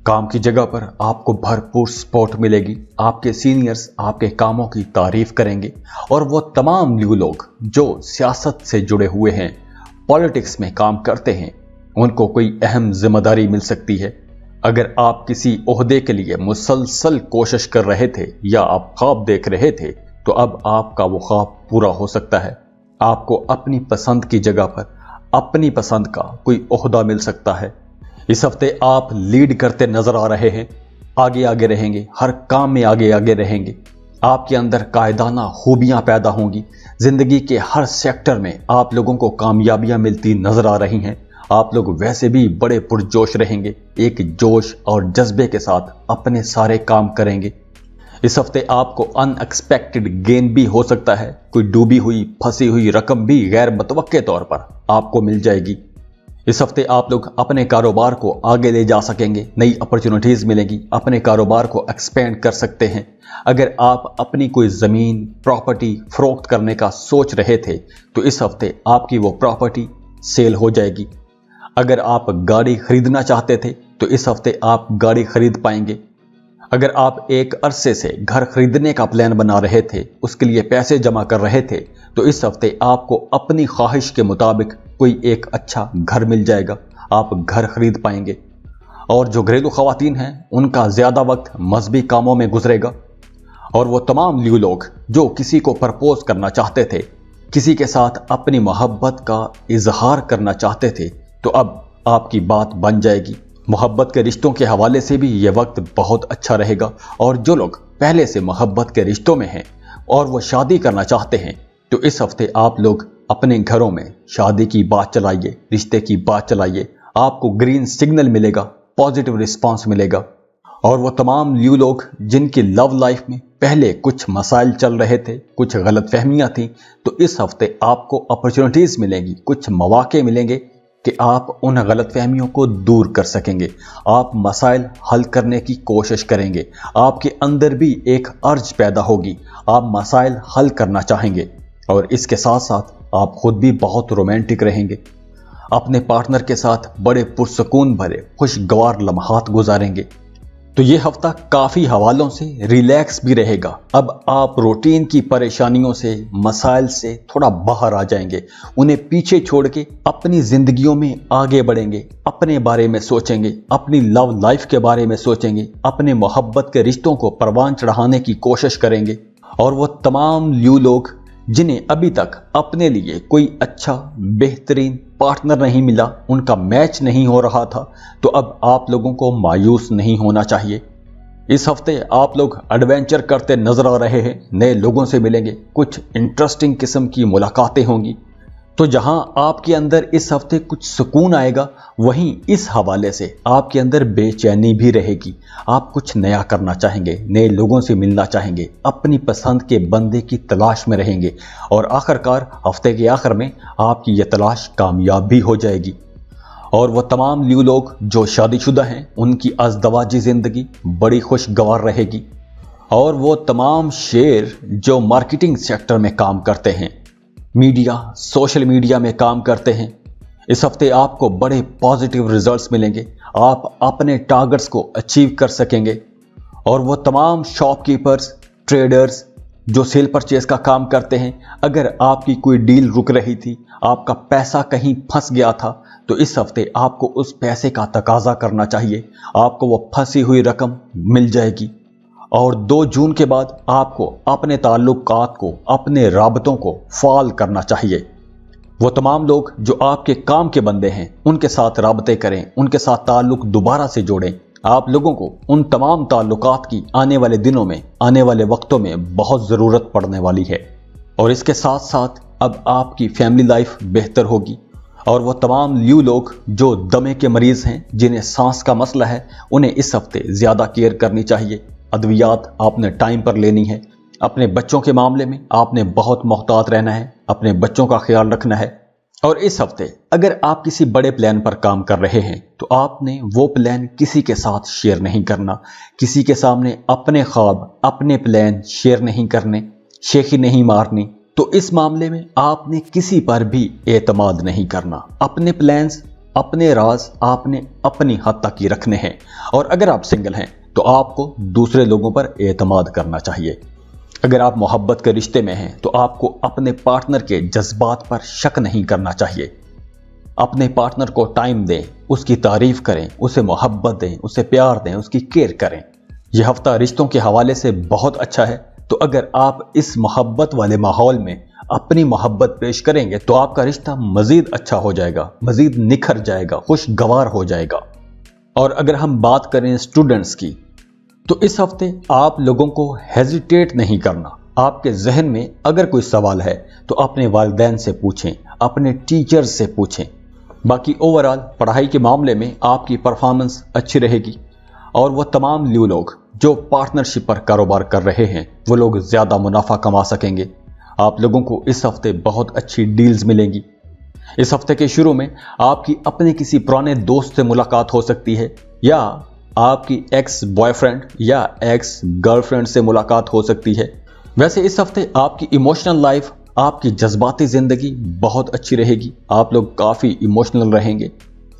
काम की जगह पर आपको भरपूर सपोर्ट मिलेगी, आपके सीनियर्स आपके कामों की तारीफ करेंगे। और वो तमाम लियो लोग जो सियासत से जुड़े हुए हैं, पॉलिटिक्स में काम करते हैं, उनको कोई अहम जिम्मेदारी मिल सकती है। अगर आप किसी ओहदे के लिए मुसलसल कोशिश कर रहे थे या आप ख्वाब देख रहे थे, तो अब आपका वो ख्वाब पूरा हो सकता है। आपको अपनी पसंद की जगह पर अपनी पसंद का कोई ओहदा मिल सकता है। इस हफ्ते आप लीड करते नजर आ रहे हैं, आगे आगे रहेंगे, हर काम में आगे आगे रहेंगे। आपके अंदर कायदाना खूबियां पैदा होंगी। जिंदगी के हर सेक्टर में आप लोगों को कामयाबियां मिलती नजर आ रही हैं। आप लोग वैसे भी बड़े पुरजोश रहेंगे, एक जोश और जज्बे के साथ अपने सारे काम करेंगे। इस हफ्ते आपको अनएक्सपेक्टेड गेन भी हो सकता है। कोई डूबी हुई फंसी हुई रकम भी गैर मुतवक्के तौर पर आपको मिल जाएगी। इस हफ्ते आप लोग अपने कारोबार को आगे ले जा सकेंगे, नई अपॉर्चुनिटीज मिलेगी, अपने कारोबार को एक्सपेंड कर सकते हैं। अगर आप अपनी कोई ज़मीन प्रॉपर्टी फरोख्त करने का सोच रहे थे, तो इस हफ्ते आपकी वो प्रॉपर्टी सेल हो जाएगी। अगर आप गाड़ी खरीदना चाहते थे, तो इस हफ्ते आप गाड़ी खरीद पाएंगे। अगर आप एक अरसे से घर खरीदने का प्लान बना रहे थे, उसके लिए पैसे जमा कर रहे थे, तो इस हफ्ते आपको अपनी ख्वाहिश के मुताबिक कोई एक अच्छा घर मिल जाएगा, आप घर खरीद पाएंगे। और जो घरेलू खवातीन हैं, उनका ज़्यादा वक्त मजहबी कामों में गुजरेगा। और वो तमाम लियो लोग जो किसी को प्रपोज करना चाहते थे, किसी के साथ अपनी मोहब्बत का इजहार करना चाहते थे, तो अब आपकी बात बन जाएगी। मोहब्बत के रिश्तों के हवाले से भी ये वक्त बहुत अच्छा रहेगा। और जो लोग पहले से मोहब्बत के रिश्तों में हैं और वो शादी करना चाहते हैं, तो इस हफ्ते आप लोग अपने घरों में शादी की बात चलाइए, रिश्ते की बात चलाइए। आपको ग्रीन सिग्नल मिलेगा, पॉजिटिव रिस्पांस मिलेगा। और वो तमाम लियो लोग जिनकी लव लाइफ में पहले कुछ मसाइल चल रहे थे, कुछ गलतफहमियां थी, तो इस हफ्ते आपको अपॉर्चुनिटीज मिलेंगी, कुछ मौके मिलेंगे कि आप उन गलतफहमियों को दूर कर सकेंगे। आप मसाइल हल करने की कोशिश करेंगे, आपके अंदर भी एक अर्ज पैदा होगी, आप मसाइल हल करना चाहेंगे। और इसके साथ साथ आप खुद भी बहुत रोमांटिक रहेंगे, अपने पार्टनर के साथ बड़े पुरसकून भरे खुशगवार लम्हात गुजारेंगे। تو یہ ہفتہ کافی حوالوں سے ریلیکس بھی رہے گا. اب آپ روٹین کی پریشانیوں سے، مسائل سے تھوڑا باہر آ جائیں گے، انہیں پیچھے چھوڑ کے اپنی زندگیوں میں آگے بڑھیں گے، اپنے بارے میں سوچیں گے، اپنی لو لائف کے بارے میں سوچیں گے، اپنے محبت کے رشتوں کو پروان چڑھانے کی کوشش کریں گے. اور وہ تمام لیو لوگ جنہیں ابھی تک اپنے لیے کوئی اچھا بہترین پارٹنر نہیں ملا، ان کا میچ نہیں ہو رہا تھا، تو اب آپ لوگوں کو مایوس نہیں ہونا چاہیے. اس ہفتے آپ لوگ ایڈونچر کرتے نظر آ رہے ہیں، نئے لوگوں سے ملیں گے، کچھ انٹرسٹنگ قسم کی ملاقاتیں ہوں گی. تو جہاں آپ کے اندر اس ہفتے کچھ سکون آئے گا، وہیں اس حوالے سے آپ کے اندر بے چینی بھی رہے گی. آپ کچھ نیا کرنا چاہیں گے، نئے لوگوں سے ملنا چاہیں گے، اپنی پسند کے بندے کی تلاش میں رہیں گے، اور آخرکار ہفتے کے آخر میں آپ کی یہ تلاش کامیاب بھی ہو جائے گی. اور وہ تمام لیو لوگ جو شادی شدہ ہیں، ان کی ازدواجی زندگی بڑی خوشگوار رہے گی. اور وہ تمام شیر جو مارکیٹنگ سیکٹر میں کام کرتے ہیں، میڈیا، سوشل میڈیا میں کام کرتے ہیں، اس ہفتے آپ کو بڑے پازیٹیو ریزلٹس ملیں گے. آپ اپنے ٹارگٹس کو اچیو کر سکیں گے. اور وہ تمام شاپ کیپرز، ٹریڈرز جو سیل پرچیز کا کام کرتے ہیں، اگر آپ کی کوئی ڈیل رک رہی تھی، آپ کا پیسہ کہیں پھنس گیا تھا، تو اس ہفتے آپ کو اس پیسے کا تقاضا کرنا چاہیے. آپ کو وہ پھنسی ہوئی رقم مل جائے گی. اور 2 جون کے بعد آپ کو اپنے تعلقات کو، اپنے رابطوں کو فعال کرنا چاہیے. وہ تمام لوگ جو آپ کے کام کے بندے ہیں، ان کے ساتھ رابطے کریں، ان کے ساتھ تعلق دوبارہ سے جوڑیں. آپ لوگوں کو ان تمام تعلقات کی آنے والے دنوں میں، آنے والے وقتوں میں بہت ضرورت پڑنے والی ہے. اور اس کے ساتھ ساتھ اب آپ کی فیملی لائف بہتر ہوگی. اور وہ تمام لیو لوگ جو دمے کے مریض ہیں، جنہیں سانس کا مسئلہ ہے، انہیں اس ہفتے زیادہ کیئر کرنی چاہیے. ادویات آپ نے ٹائم پر لینی ہے. اپنے بچوں کے معاملے میں آپ نے بہت محتاط رہنا ہے، اپنے بچوں کا خیال رکھنا ہے. اور اس ہفتے اگر آپ کسی بڑے پلان پر کام کر رہے ہیں، تو آپ نے وہ پلان کسی کے ساتھ شیئر نہیں کرنا. کسی کے سامنے اپنے خواب، اپنے پلان شیئر نہیں کرنے، شیخی نہیں مارنی. تو اس معاملے میں آپ نے کسی پر بھی اعتماد نہیں کرنا. اپنے پلانز، اپنے راز آپ نے اپنی حد تک ہی رکھنے ہیں. اور اگر آپ سنگل ہیں تو آپ کو دوسرے لوگوں پر اعتماد کرنا چاہیے. اگر آپ محبت کے رشتے میں ہیں تو آپ کو اپنے پارٹنر کے جذبات پر شک نہیں کرنا چاہیے. اپنے پارٹنر کو ٹائم دیں، اس کی تعریف کریں، اسے محبت دیں، اسے پیار دیں، اس کی کیئر کریں. یہ ہفتہ رشتوں کے حوالے سے بہت اچھا ہے. تو اگر آپ اس محبت والے ماحول میں اپنی محبت پیش کریں گے تو آپ کا رشتہ مزید اچھا ہو جائے گا، مزید نکھر جائے گا، خوشگوار ہو جائے گا. اور اگر ہم بات کریں اسٹوڈنٹس کی، تو اس ہفتے آپ لوگوں کو ہیزیٹیٹ نہیں کرنا. آپ کے ذہن میں اگر کوئی سوال ہے تو اپنے والدین سے پوچھیں، اپنے ٹیچر سے پوچھیں. باقی اوورآل پڑھائی کے معاملے میں آپ کی پرفارمنس اچھی رہے گی. اور وہ تمام لیو لوگ جو پارٹنرشپ پر کاروبار کر رہے ہیں، وہ لوگ زیادہ منافع کما سکیں گے. آپ لوگوں کو اس ہفتے بہت اچھی ڈیلز ملیں گی. اس ہفتے کے شروع میں آپ کی اپنے کسی پرانے دوست سے ملاقات ہو سکتی ہے، یا آپ کی ایکس بوائے فرینڈ یا ایکس گرل فرینڈ سے ملاقات ہو سکتی ہے. ویسے اس ہفتے آپ کی ایموشنل لائف، آپ کی جذباتی زندگی بہت اچھی رہے گی. آپ لوگ کافی ایموشنل رہیں گے.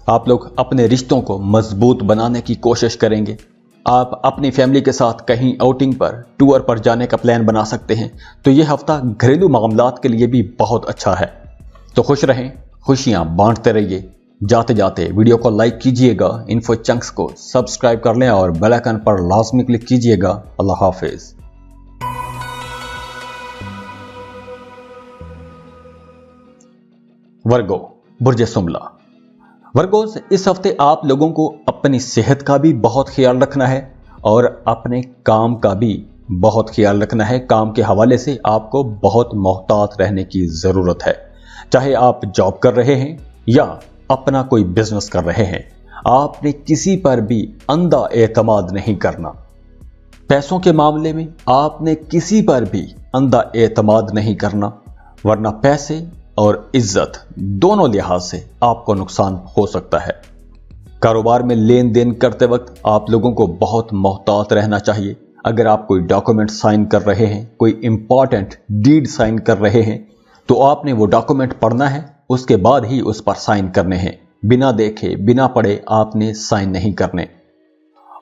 آپ لوگ اپنے رشتوں کو مضبوط بنانے کی کوشش کریں گے. آپ اپنی فیملی کے ساتھ کہیں آؤٹنگ پر، ٹور پر جانے کا پلان بنا سکتے ہیں. تو یہ ہفتہ گھریلو معاملات کے لیے بھی بہت اچھا ہے. تو خوش رہیں، خوشیاں بانٹتے رہیے. جاتے جاتے ویڈیو کو لائک کیجئے گا، انفو چنکس کو سبسکرائب کر لیں اور بیل آئیکن پر لازمی کلک کیجئے گا. اللہ حافظ. ورگو، برج سملا. ورگوز، اس ہفتے آپ لوگوں کو اپنی صحت کا بھی بہت خیال رکھنا ہے اور اپنے کام کا بھی بہت خیال رکھنا ہے. کام کے حوالے سے آپ کو بہت محتاط رہنے کی ضرورت ہے. چاہے آپ جاب کر رہے ہیں یا اپنا کوئی بزنس کر رہے ہیں، آپ نے کسی پر بھی اندھا اعتماد نہیں کرنا. پیسوں کے معاملے میں آپ نے کسی پر بھی اندھا اعتماد نہیں کرنا، ورنہ پیسے اور عزت دونوں لحاظ سے آپ کو نقصان ہو سکتا ہے. کاروبار میں لین دین کرتے وقت آپ لوگوں کو بہت محتاط رہنا چاہیے. اگر آپ کوئی ڈاکومنٹ سائن کر رہے ہیں، کوئی امپورٹنٹ ڈیڈ سائن کر رہے ہیں، تو آپ نے وہ ڈاکومنٹ پڑھنا ہے، اس کے بعد ہی اس پر سائن کرنے ہیں. بنا دیکھے، بنا پڑھے آپ نے سائن نہیں کرنے.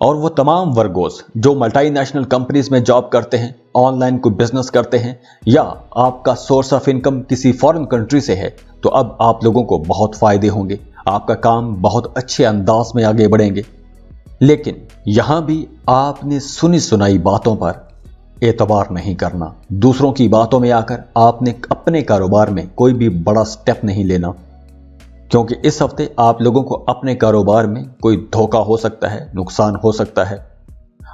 और वो तमाम वर्गोस जो मल्टी नेशनल कंपनीज में जॉब करते हैं, ऑनलाइन कोई बिजनेस करते हैं, या आपका सोर्स ऑफ इनकम किसी फॉरेन कंट्री से है, तो अब आप लोगों को बहुत फायदे होंगे, आपका काम बहुत अच्छे अंदाज में आगे बढ़ेंगे। लेकिन यहां भी आपने सुनी सुनाई बातों पर एतबार नहीं करना। दूसरों की बातों में आकर आपने अपने कारोबार में कोई भी बड़ा स्टेप नहीं लेना, क्योंकि इस हफ्ते आप लोगों को अपने कारोबार में कोई धोखा हो सकता है, नुकसान हो सकता है,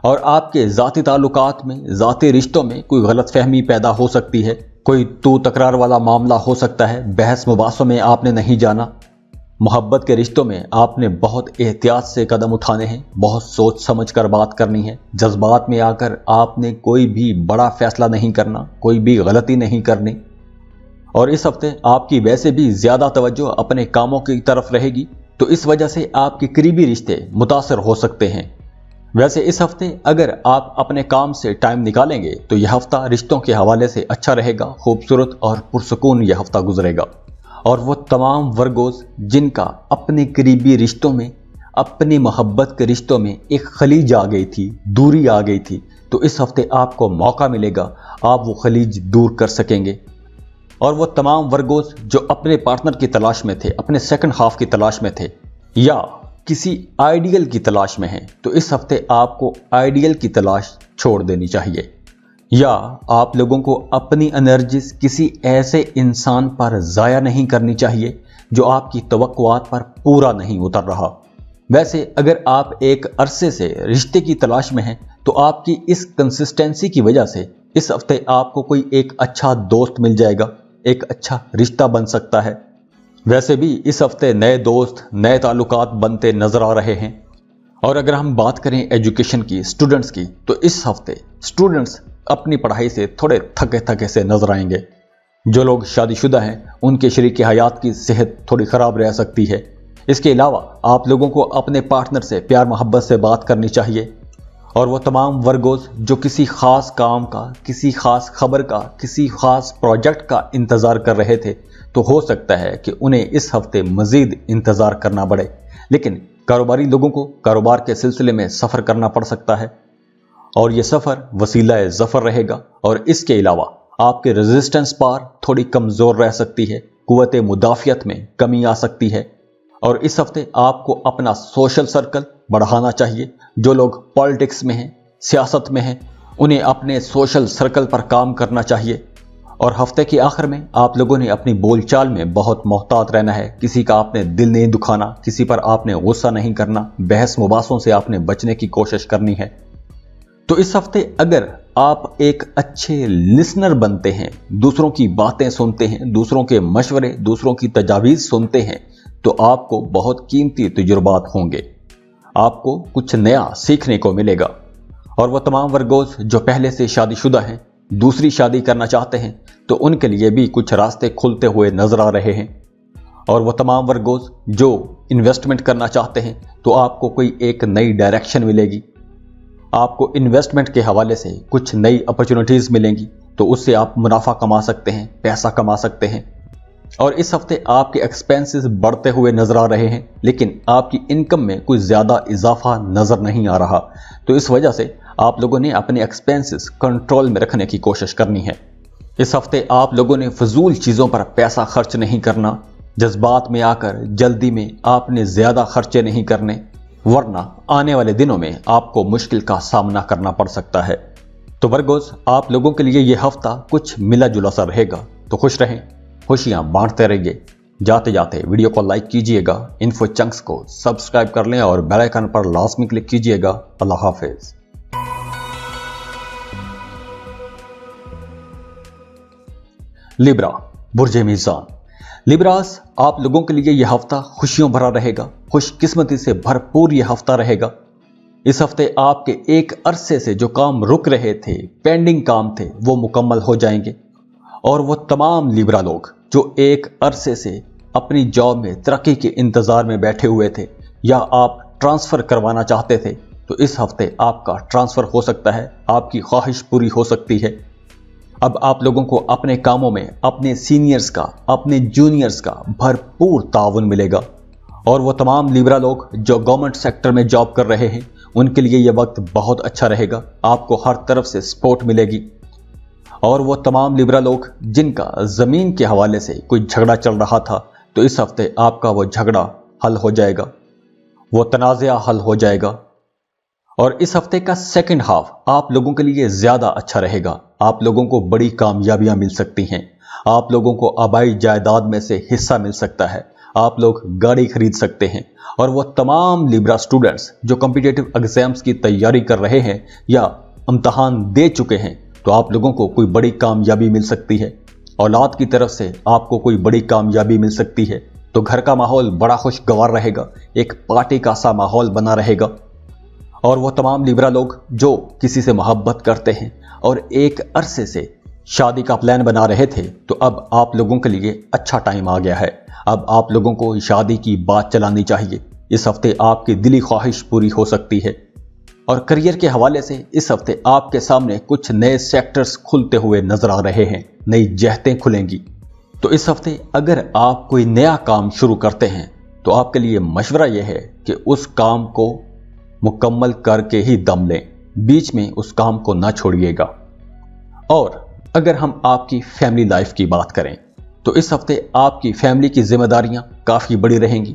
और आपके ज़ाती ताल्लुकात में, ज़ाती रिश्तों में कोई गलतफहमी पैदा हो सकती है, कोई तू तकरार वाला मामला हो सकता है, बहस मुबासों में आपने नहीं जाना। मोहब्बत के रिश्तों में आपने बहुत एहतियात से कदम उठाने हैं, बहुत सोच समझ कर बात करनी है। जज्बात में आकर आपने कोई भी बड़ा फैसला नहीं करना, कोई भी गलती नहीं करनी। और इस हफ्ते आपकी वैसे भी ज़्यादा तवज्जो अपने कामों की तरफ रहेगी, तो इस वजह से आपके करीबी रिश्ते मुतासर हो सकते हैं। वैसे इस हफ्ते अगर आप अपने काम से टाइम निकालेंगे तो यह हफ्ता रिश्तों के हवाले से अच्छा रहेगा, खूबसूरत और पुरसुकून यह हफ्ता गुजरेगा। और वो तमाम वर्गोस जिनका अपने करीबी रिश्तों में, अपनी मोहब्बत के रिश्तों में एक खलीज आ गई थी, दूरी आ गई थी, तो इस हफ्ते आपको मौका मिलेगा, आप वो खलीज दूर कर सकेंगे। और वो तमाम वर्गोस जो अपने पार्टनर की तलाश में थे, अपने सेकंड हाफ की तलाश में थे, या किसी आइडियल की तलाश में हैं, तो इस हफ्ते आपको आइडियल की तलाश छोड़ देनी चाहिए, या आप लोगों को अपनी एनर्जीज किसी ऐसे इंसान पर ज़ाया नहीं करनी चाहिए जो आपकी तवक्कुआत पर पूरा नहीं उतर रहा। वैसे अगर आप एक अरसे से रिश्ते की तलाश में हैं, तो आपकी इस कंसिस्टेंसी की वजह से इस हफ्ते आपको कोई एक अच्छा दोस्त मिल जाएगा, एक अच्छा रिश्ता बन सकता है। वैसे भी इस हफ्ते नए दोस्त, नए ताल्लुकात बनते नजर आ रहे हैं। और अगर हम बात करें एजुकेशन की, स्टूडेंट्स की, तो इस हफ्ते स्टूडेंट्स अपनी पढ़ाई से थोड़े थके थके से नजर आएंगे। जो लोग शादीशुदा हैं उनके शरीक हयात की सेहत थोड़ी ख़राब रह सकती है। इसके अलावा आप लोगों को अपने पार्टनर से प्यार मोहब्बत से बात करनी चाहिए। और वो तमाम वर्गोस जो किसी ख़ास काम का, किसी ख़ास खबर का, किसी ख़ास प्रोजेक्ट का इंतज़ार कर रहे थे, तो हो सकता है कि उन्हें इस हफ्ते मज़ीद इंतज़ार करना पड़े। लेकिन कारोबारी लोगों को कारोबार के सिलसिले में सफ़र करना पड़ सकता है, और ये सफ़र वसीला ज़फ़र रहेगा। और इसके अलावा आपके रेजिस्टेंस पावर थोड़ी कमज़ोर रह सकती है, कुव्वत मुदाफ़ियत में कमी आ सकती है। और इस हफ्ते आपको अपना सोशल सर्कल बढ़ाना चाहिए। जो लोग पॉलिटिक्स में हैं, सियासत में हैं, उन्हें अपने सोशल सर्कल पर काम करना चाहिए। और हफ्ते के आखिर में आप लोगों ने अपनी बोलचाल में बहुत मोहतात रहना है। किसी का आपने दिल नहीं दुखाना, किसी पर आपने गुस्सा नहीं करना, बहस मुबासों से आपने बचने की कोशिश करनी है। तो इस हफ्ते अगर आप एक अच्छे लिसनर बनते हैं, दूसरों की बातें सुनते हैं, दूसरों के मशवरे, दूसरों की तजावीज़ सुनते हैं, तो आपको बहुत कीमती तजुर्बात होंगे, आपको कुछ नया सीखने को मिलेगा। और वह तमाम वर्गोस जो पहले से शादीशुदा हैं, दूसरी शादी करना चाहते हैं, तो उनके लिए भी कुछ रास्ते खुलते हुए नजर आ रहे हैं। और वह तमाम वर्गोस जो इन्वेस्टमेंट करना चाहते हैं, तो आपको कोई एक नई डायरेक्शन मिलेगी, आपको इन्वेस्टमेंट के हवाले से कुछ नई अपॉर्चुनिटीज़ मिलेंगी, तो उससे आप मुनाफा कमा सकते हैं, पैसा कमा सकते हैं। और इस हफ्ते आपके एक्सपेंसेस बढ़ते हुए नजर आ रहे हैं, लेकिन आपकी इनकम में कोई ज़्यादा इजाफा नज़र नहीं आ रहा। तो इस वजह से आप लोगों ने अपने एक्सपेंसेस कंट्रोल में रखने की कोशिश करनी है। इस हफ्ते आप लोगों ने फजूल चीज़ों पर पैसा खर्च नहीं करना, जज्बात में आकर जल्दी में आपने ज़्यादा खर्चे नहीं करने, वरना आने वाले दिनों में आपको मुश्किल का सामना करना पड़ सकता है। तो वर्गोस आप लोगों के लिए ये हफ्ता कुछ मिला जुला सा रहेगा। तो खुश रहें, खुशियां बांटते रहिए। जाते जाते वीडियो को लाइक कीजिएगा, इन्फो चंक्स को सब्सक्राइब कर लें और बेल आइकन पर लाजमी क्लिक कीजिएगा। अल्लाह हाफिज। लिब्रा, बुर्ज मीज़ान। लिब्रास आप लोगों के लिए यह हफ्ता खुशियों भरा रहेगा, खुशकिस्मती से भरपूर यह हफ्ता रहेगा। इस हफ्ते आपके एक अरसे से जो काम रुक रहे थे, पेंडिंग काम थे, वो मुकम्मल हो जाएंगे। और वो तमाम लिब्रा लोग जो एक अरसे से अपनी जॉब में तरक्की के इंतज़ार में बैठे हुए थे, या आप ट्रांसफ़र करवाना चाहते थे, तो इस हफ्ते आपका ट्रांसफ़र हो सकता है, आपकी ख्वाहिश पूरी हो सकती है। अब आप लोगों को अपने कामों में अपने सीनियर्स का, अपने जूनियर्स का भरपूर ताउन मिलेगा। और वो तमाम लिब्रा लोग जो गवर्नमेंट सेक्टर में जॉब कर रहे हैं, ان کے لیے یہ وقت بہت اچھا رہے گا، آپ کو ہر طرف سے سپورٹ ملے گی۔ اور وہ تمام لیبرا لوگ جن کا زمین کے حوالے سے کوئی جھگڑا چل رہا تھا، تو اس ہفتے آپ کا وہ جھگڑا حل ہو جائے گا، وہ تنازعہ حل ہو جائے گا۔ اور اس ہفتے کا سیکنڈ ہاف آپ لوگوں کے لیے زیادہ اچھا رہے گا، آپ لوگوں کو بڑی کامیابیاں مل سکتی ہیں، آپ لوگوں کو آبائی جائیداد میں سے حصہ مل سکتا ہے، آپ لوگ گاڑی خرید سکتے ہیں۔ اور وہ تمام لیبرا سٹوڈنٹس جو کمپیٹیٹو ایگزامز کی تیاری کر رہے ہیں یا امتحان دے چکے ہیں، تو آپ لوگوں کو کوئی بڑی کامیابی مل سکتی ہے، اولاد کی طرف سے آپ کو کوئی بڑی کامیابی مل سکتی ہے، تو گھر کا ماحول بڑا خوشگوار رہے گا، ایک پارٹی کا سا ماحول بنا رہے گا۔ اور وہ تمام لیبرا لوگ جو کسی سے محبت کرتے ہیں اور ایک عرصے سے شادی کا پلان بنا رہے تھے، تو اب آپ لوگوں کے لیے اچھا ٹائم آ گیا ہے، اب آپ لوگوں کو شادی کی بات چلانی چاہیے۔ اس ہفتے آپ کی دلی خواہش پوری ہو سکتی ہے۔ اور کریئر کے حوالے سے اس ہفتے آپ کے سامنے کچھ نئے سیکٹرز کھلتے ہوئے نظر آ رہے ہیں، نئی جہتیں کھلیں گی۔ تو اس ہفتے اگر آپ کوئی نیا کام شروع کرتے ہیں تو آپ کے لیے مشورہ یہ ہے کہ اس کام کو مکمل کر کے ہی دم لیں، بیچ میں اس کام کو نہ چھوڑیے گا۔ اور اگر ہم آپ کی فیملی لائف کی بات کریں تو اس ہفتے آپ کی فیملی کی ذمہ داریاں کافی بڑی رہیں گی۔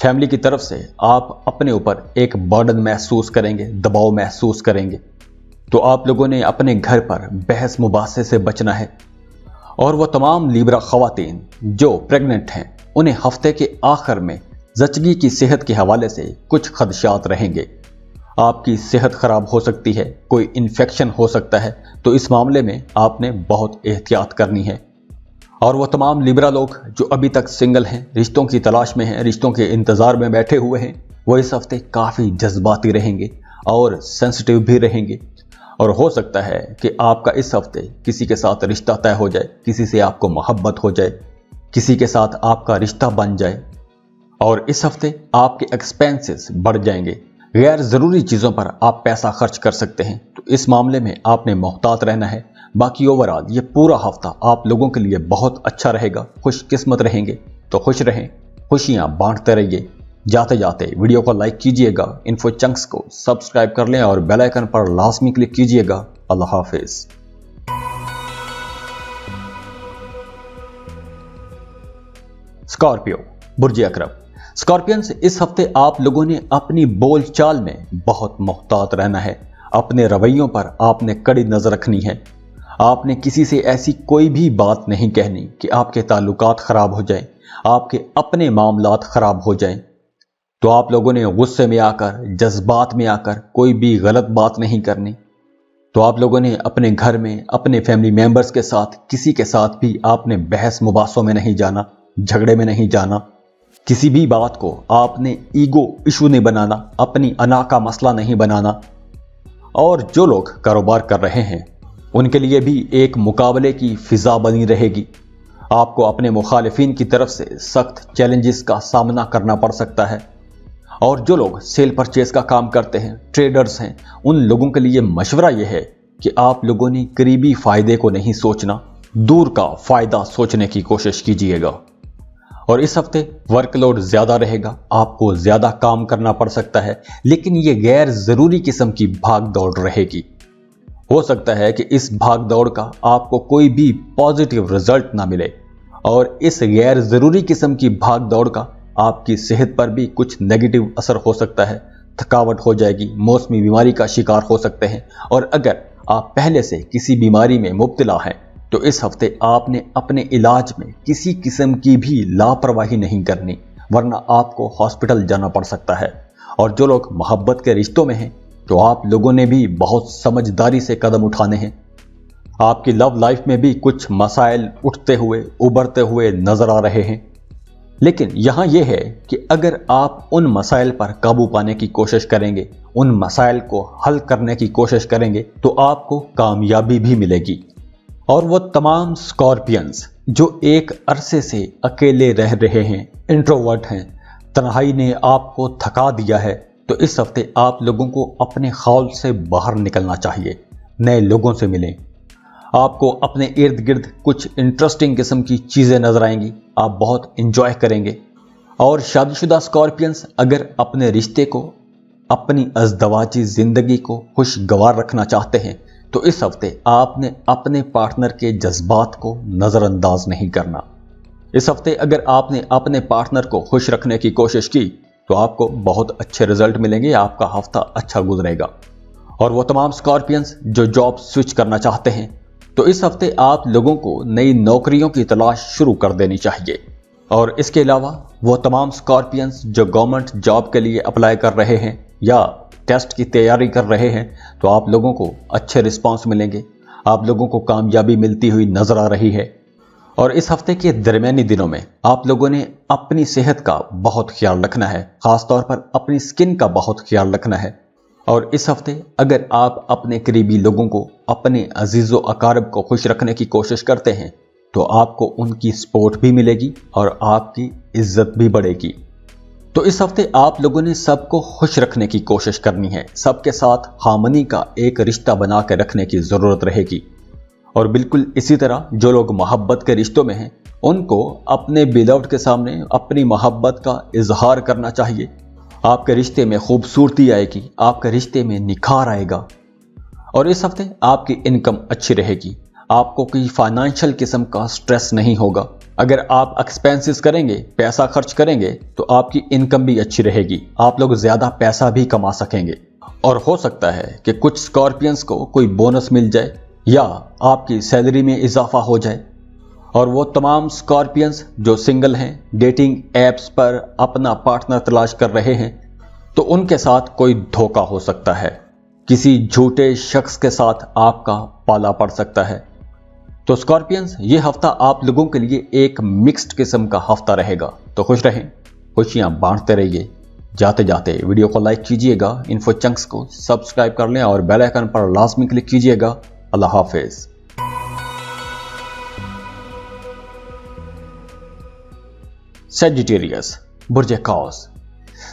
فیملی کی طرف سے آپ اپنے اوپر ایک برڈن محسوس کریں گے، دباؤ محسوس کریں گے، تو آپ لوگوں نے اپنے گھر پر بحث مباحثے سے بچنا ہے۔ اور وہ تمام لیبرا خواتین جو پریگننٹ ہیں، انہیں ہفتے کے آخر میں زچگی کی صحت کے حوالے سے کچھ خدشات رہیں گے، آپ کی صحت خراب ہو سکتی ہے، کوئی انفیکشن ہو سکتا ہے، تو اس معاملے میں آپ نے بہت احتیاط کرنی ہے۔ اور وہ تمام لیبرا لوگ جو ابھی تک سنگل ہیں، رشتوں کی تلاش میں ہیں، رشتوں کے انتظار میں بیٹھے ہوئے ہیں، وہ اس ہفتے کافی جذباتی رہیں گے اور سینسٹیو بھی رہیں گے۔ اور ہو سکتا ہے کہ آپ کا اس ہفتے کسی کے ساتھ رشتہ طے ہو جائے، کسی سے آپ کو محبت ہو جائے، کسی کے ساتھ آپ کا رشتہ بن جائے۔ اور اس ہفتے آپ کے ایکسپینسز بڑھ جائیں گے، غیر ضروری چیزوں پر آپ پیسہ خرچ کر سکتے ہیں، تو اس معاملے میں آپ نے محتاط رہنا ہے۔ باقی اوورآل یہ پورا ہفتہ آپ لوگوں کے لیے بہت اچھا رہے گا، خوش قسمت رہیں گے، تو خوش رہیں، خوشیاں بانٹتے رہیے۔ جاتے جاتے ویڈیو کو لائک کیجئے گا، انفو چنکس کو سبسکرائب کر لیں اور بیل آئیکن پر لازمی کلک کیجئے گا۔ اللہ حافظ۔ اسکارپیو، برج اکرم۔ اسکارپینز، اس ہفتے آپ لوگوں نے اپنی بول چال میں بہت محتاط رہنا ہے، اپنے رویوں پر آپ نے کڑی نظر رکھنی ہے۔ آپ نے کسی سے ایسی کوئی بھی بات نہیں کہنی کہ آپ کے تعلقات خراب ہو جائیں، آپ کے اپنے معاملات خراب ہو جائیں۔ تو آپ لوگوں نے غصے میں آ کر، جذبات میں آ کر کوئی بھی غلط بات نہیں کرنی۔ تو آپ لوگوں نے اپنے گھر میں، اپنے فیملی ممبرز کے ساتھ، کسی کے ساتھ بھی آپ نے بحث مباحثوں میں نہیں جانا، جھگڑے میں نہیں جانا۔ کسی بھی بات کو آپ نے ایگو ایشو نہیں بنانا، اپنی انا کا مسئلہ نہیں بنانا۔ اور جو لوگ کاروبار کر رہے ہیں ان کے لیے بھی ایک مقابلے کی فضا بنی رہے گی۔ آپ کو اپنے مخالفین کی طرف سے سخت چیلنجز کا سامنا کرنا پڑ سکتا ہے۔ اور جو لوگ سیل پرچیز کا کام کرتے ہیں، ٹریڈرز ہیں، ان لوگوں کے لیے مشورہ یہ ہے کہ آپ لوگوں نے قریبی فائدے کو نہیں سوچنا، دور کا فائدہ سوچنے کی کوشش کیجیے گا۔ اور اس ہفتے ورک لوڈ زیادہ رہے گا، آپ کو زیادہ کام کرنا پڑ سکتا ہے، لیکن یہ غیر ضروری قسم کی بھاگ دوڑ رہے گی۔ ہو سکتا ہے کہ اس بھاگ دوڑ کا آپ کو کوئی بھی پازیٹیو رزلٹ نہ ملے، اور اس غیر ضروری قسم کی بھاگ دوڑ کا آپ کی صحت پر بھی کچھ نیگیٹو اثر ہو سکتا ہے، تھکاوٹ ہو جائے گی، موسمی بیماری کا شکار ہو سکتے ہیں۔ اور اگر آپ پہلے سے کسی بیماری میں مبتلا ہیں تو اس ہفتے آپ نے اپنے علاج میں کسی قسم کی بھی لاپرواہی نہیں کرنی، ورنہ آپ کو ہاسپٹل جانا پڑ سکتا ہے۔ اور جو لوگ محبت کے رشتوں میں ہیں تو آپ لوگوں نے بھی بہت سمجھداری سے قدم اٹھانے ہیں۔ آپ کی لو لائف میں بھی کچھ مسائل اٹھتے ہوئے، ابھرتے ہوئے نظر آ رہے ہیں، لیکن یہاں یہ ہے کہ اگر آپ ان مسائل پر قابو پانے کی کوشش کریں گے، ان مسائل کو حل کرنے کی کوشش کریں گے، تو آپ کو کامیابی بھی ملے گی۔ اور وہ تمام اسکارپینز جو ایک عرصے سے اکیلے رہ رہے ہیں، انٹروورٹ ہیں، تنہائی نے آپ کو تھکا دیا ہے، تو اس ہفتے آپ لوگوں کو اپنے خاؤل سے باہر نکلنا چاہیے، نئے لوگوں سے ملیں۔ آپ کو اپنے ارد گرد کچھ انٹرسٹنگ قسم کی چیزیں نظر آئیں گی، آپ بہت انجوائے کریں گے۔ اور شادی شدہ اسکارپینز اگر اپنے رشتے کو अपनी अज़दवाजी ज़िंदगी को खुशगवार रखना चाहते हैं तो इस हफ्ते आपने अपने पार्टनर के जज्बात को नज़रअंदाज नहीं करना। इस हफ्ते अगर आपने अपने पार्टनर को खुश रखने की कोशिश की तो आपको बहुत अच्छे रिजल्ट मिलेंगे, आपका हफ्ता अच्छा गुजरेगा। और वो तमाम स्कॉर्पियंस जो जॉब स्विच करना चाहते हैं तो इस हफ्ते आप लोगों को नई नौकरियों की तलाश शुरू कर देनी चाहिए। और इसके अलावा वो तमाम स्कॉर्पियंस जो गवर्नमेंट जॉब के लिए अप्लाई कर रहे हैं या टेस्ट की तैयारी कर रहे हैं तो आप लोगों को अच्छे रिस्पांस मिलेंगे, आप लोगों को कामयाबी मिलती हुई नजर आ रही है। और इस हफ्ते के दरमियानी दिनों में आप लोगों ने अपनी सेहत का बहुत ख्याल रखना है, खासतौर पर अपनी स्किन का बहुत ख्याल रखना है। और इस हफ्ते अगर आप अपने करीबी लोगों को, अपने अजीज़ो अकारब को खुश रखने की कोशिश करते हैं तो आपको उनकी सपोर्ट भी मिलेगी और आपकी इज्जत भी बढ़ेगी। तो इस हफ्ते आप लोगों ने सबको खुश रखने की कोशिश करनी है, सबके साथ हार्मनी का एक रिश्ता बना के रखने की ज़रूरत रहेगी। और बिल्कुल इसी तरह जो लोग मोहब्बत के रिश्तों में हैं उनको अपने बिलव्ड के सामने अपनी मोहब्बत का इजहार करना चाहिए। आपके रिश्ते में खूबसूरती आएगी, आपके रिश्ते में निखार आएगा। और इस हफ्ते आपकी इनकम अच्छी रहेगी, आपको कोई फाइनेंशियल किस्म का स्ट्रेस नहीं होगा। अगर आप एक्सपेंसेस करेंगे, पैसा खर्च करेंगे तो आपकी इनकम भी अच्छी रहेगी, आप लोग ज़्यादा पैसा भी कमा सकेंगे। और हो सकता है कि कुछ स्कॉर्पियंस को कोई बोनस मिल जाए या आपकी सैलरी में इजाफा हो जाए। और वो तमाम स्कॉर्पियंस जो सिंगल हैं, डेटिंग ऐप्स पर अपना पार्टनर तलाश कर रहे हैं तो उनके साथ कोई धोखा हो सकता है, किसी झूठे शख्स के साथ आपका पाला पड़ सकता है। तो स्कॉर्पियंस, ये हफ्ता आप लोगों के लिए एक मिक्स्ड किस्म का हफ्ता रहेगा। तो खुश रहें, खुशियां बांटते रहिए। जाते जाते वीडियो को लाइक कीजिएगा, इन्फो चंक्स को सब्सक्राइब कर लें और बेल आइकन पर लाजमी क्लिक कीजिएगा। अल्लाह हाफिज। सैजिटेरियस, बुर्ज कौस।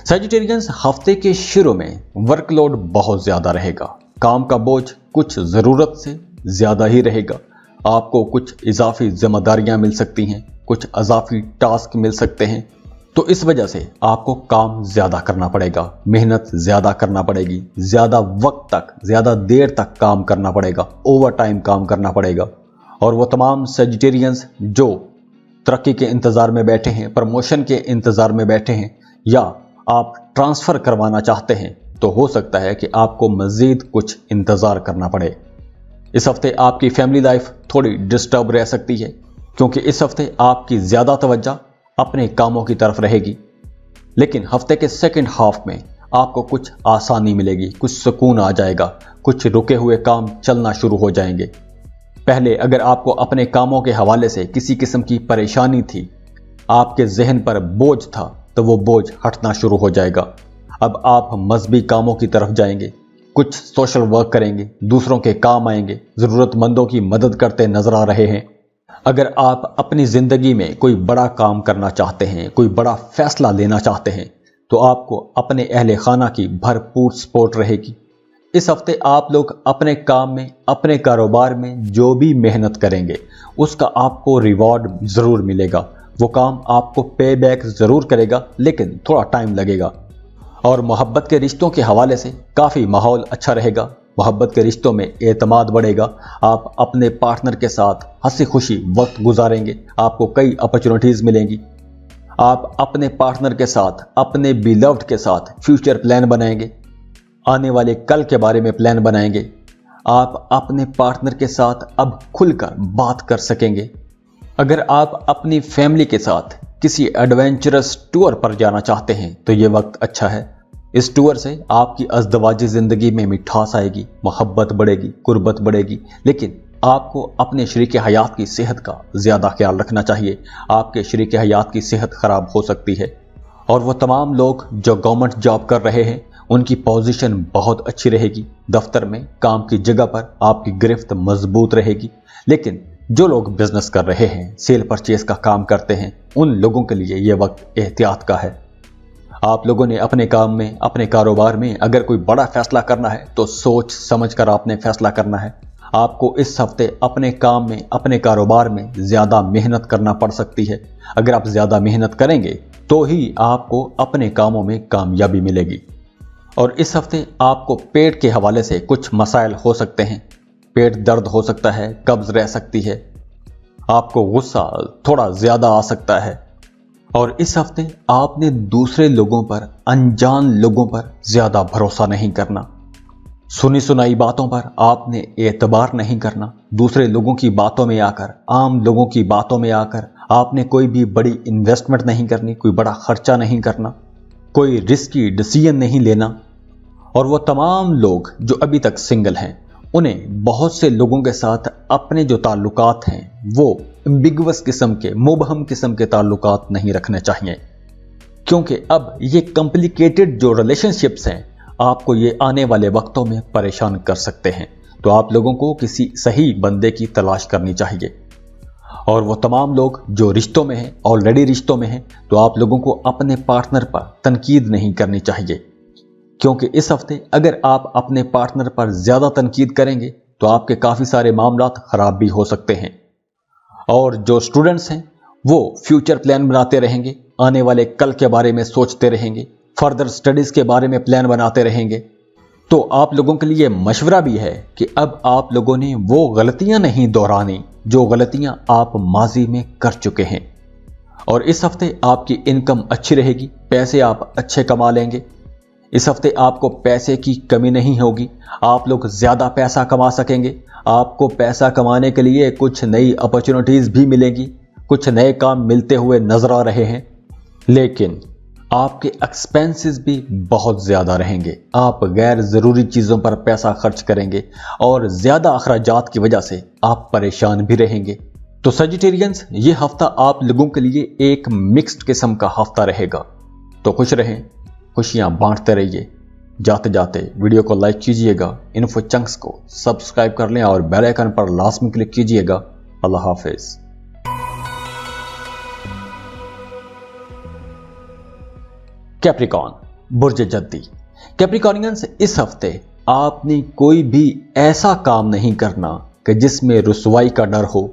सैजिटेरियंस, हफ्ते के शुरू में वर्कलोड बहुत ज्यादा रहेगा, काम का बोझ कुछ जरूरत से ज्यादा ही रहेगा। आपको कुछ इजाफी जिम्मेदारियां मिल सकती हैं, कुछ इजाफी टास्क मिल सकते हैं, तो इस वजह से आपको काम ज्यादा करना पड़ेगा, मेहनत ज्यादा करना पड़ेगी, ज्यादा वक्त तक, ज्यादा देर तक काम करना पड़ेगा, ओवर टाइम काम करना पड़ेगा। और वो तमाम सैजिटेरियंस जो तरक्की के इंतजार में बैठे हैं, प्रमोशन के इंतजार में बैठे हैं या आप ट्रांसफर करवाना चाहते हैं तो हो सकता है कि आपको मजीद कुछ इंतजार करना पड़े। इस हफ्ते आपकी फैमिली लाइफ थोड़ी डिस्टर्ब रह सकती है क्योंकि इस हफ्ते आपकी ज्यादा तवज्जो अपने कामों की तरफ रहेगी। लेकिन हफ्ते के सेकंड हाफ में आपको कुछ आसानी मिलेगी, कुछ सुकून आ जाएगा, कुछ रुके हुए काम चलना शुरू हो जाएंगे। पहले अगर आपको अपने कामों के हवाले से किसी किस्म की परेशानी थी, आपके जहन पर बोझ था, तो वो बोझ हटना शुरू हो जाएगा। अब आप मजहबी कामों की तरफ जाएंगे, कुछ सोशल वर्क करेंगे, दूसरों के काम आएंगे, ज़रूरतमंदों की मदद करते नजर आ रहे हैं। अगर आप अपनी ज़िंदगी में कोई बड़ा काम करना चाहते हैं, कोई बड़ा फैसला लेना चाहते हैं तो आपको अपने अहले खाना की भरपूर सपोर्ट रहेगी। इस हफ्ते आप लोग अपने काम में, अपने कारोबार में जो भी मेहनत करेंगे उसका आपको रिवॉर्ड ज़रूर मिलेगा। वो काम आपको पे बैक ज़रूर करेगा लेकिन थोड़ा टाइम लगेगा। और मोहब्बत के रिश्तों के हवाले से काफ़ी माहौल अच्छा रहेगा, मोहब्बत के रिश्तों में एतमाद बढ़ेगा, आप अपने पार्टनर के साथ हंसी खुशी वक्त गुजारेंगे, आपको कई अपॉर्चुनिटीज़ मिलेंगी। आप अपने पार्टनर के साथ, अपने बिलव्ड के साथ फ्यूचर प्लान बनाएंगे, आने वाले कल के बारे में प्लान बनाएंगे। आप अपने पार्टनर के साथ अब खुलकर बात कर सकेंगे। अगर आप अपनी फैमिली के साथ किसी एडवेंचरस टूर पर जाना चाहते हैं तो ये वक्त अच्छा है। इस टूर से आपकी अज़दवाजी ज़िंदगी में मिठास आएगी, मोहब्बत बढ़ेगी, कुर्बत बढ़ेगी। लेकिन आपको अपने शरीक हयात की सेहत का ज़्यादा ख्याल रखना चाहिए, आपके शरीक हयात की सेहत ख़राब हो सकती है। और वो तमाम लोग जो गवर्नमेंट जॉब कर रहे हैं उनकी पोजीशन बहुत अच्छी रहेगी, दफ्तर में, काम की जगह पर आपकी गिरफ्त मजबूत रहेगी। लेकिन जो लोग बिजनेस कर रहे हैं, सेल परचेज का काम करते हैं, उन लोगों के लिए यह वक्त एहतियात का है। आप लोगों ने अपने काम में, अपने कारोबार में अगर कोई बड़ा फैसला करना है तो सोच समझ कर आपने फैसला करना है। आपको इस हफ्ते अपने काम में, अपने कारोबार में ज़्यादा मेहनत करना पड़ सकती है। अगर आप ज़्यादा मेहनत करेंगे तो ही आपको अपने कामों में कामयाबी मिलेगी। और इस हफ्ते आपको पेट के हवाले से कुछ मसाइल हो सकते हैं। पेट दर्द हो सकता है, कब्ज रह सकती है, आपको गुस्सा थोड़ा ज्यादा आ सकता है। और इस हफ्ते आपने दूसरे लोगों पर, अनजान लोगों पर ज्यादा भरोसा नहीं करना। सुनी सुनाई बातों पर आपने एतबार नहीं करना। दूसरे लोगों की बातों में आकर, आम लोगों की बातों में आकर आपने कोई भी बड़ी इन्वेस्टमेंट नहीं करनी, कोई बड़ा खर्चा नहीं करना, कोई रिस्की डिसीजन नहीं लेना। और वो तमाम लोग जो अभी तक सिंगल हैं, उन्हें बहुत से लोगों के साथ अपने जो ताल्लुकात हैं वो एम्बिगुअस किस्म के, मुबहम किस्म के ताल्लुकात नहीं रखने चाहिए, क्योंकि अब ये कॉम्प्लिकेटेड जो रिलेशनशिप्स हैं आपको ये आने वाले वक्तों में परेशान कर सकते हैं। तो आप लोगों को किसी सही बंदे की तलाश करनी चाहिए। और वो तमाम लोग जो रिश्तों में हैं, ऑलरेडी रिश्तों में हैं, तो आप लोगों को अपने पार्टनर पर तनकीद नहीं करनी चाहिए, क्योंकि इस हफ्ते अगर आप अपने पार्टनर पर ज्यादा तनकीद करेंगे तो आपके काफी सारे मामलात खराब भी हो सकते हैं। और जो स्टूडेंट्स हैं वो फ्यूचर प्लान बनाते रहेंगे, आने वाले कल के बारे में सोचते रहेंगे, फर्दर स्टडीज के बारे में प्लान बनाते रहेंगे। तो आप लोगों के लिए मशवरा भी है कि अब आप लोगों ने वो गलतियां नहीं दोहरानी जो गलतियां आप माजी में कर चुके हैं। और इस हफ्ते आपकी इनकम अच्छी रहेगी, पैसे आप अच्छे कमा लेंगे। इस हफ्ते आपको पैसे की कमी नहीं होगी, आप लोग ज्यादा पैसा कमा सकेंगे। आपको पैसा कमाने के लिए कुछ नई अपॉर्चुनिटीज भी मिलेंगी, कुछ नए काम मिलते हुए नजर आ रहे हैं। लेकिन आपके एक्सपेंसेस भी बहुत ज्यादा रहेंगे, आप गैर जरूरी चीजों पर पैसा खर्च करेंगे और ज्यादा अखराजात की वजह से आप परेशान भी रहेंगे। तो सजिटेरियंस, ये हफ्ता आप लोगों के लिए एक मिक्स्ड किस्म का हफ्ता रहेगा। तो खुश रहें, खुशियां बांटते रहिए। जाते जाते वीडियो को लाइक कीजिएगा, इन्फो चंक्स को सब्सक्राइब कर लें और बेल आइकन पर लाजमी क्लिक कीजिएगा। अल्लाह हाफिज। कैप्रिकॉर्न, बुर्ज जद्दी। कैप्रिकॉर्नियंस, इस हफ्ते आपने कोई भी ऐसा काम नहीं करना कि जिसमें रुसवाई का डर हो,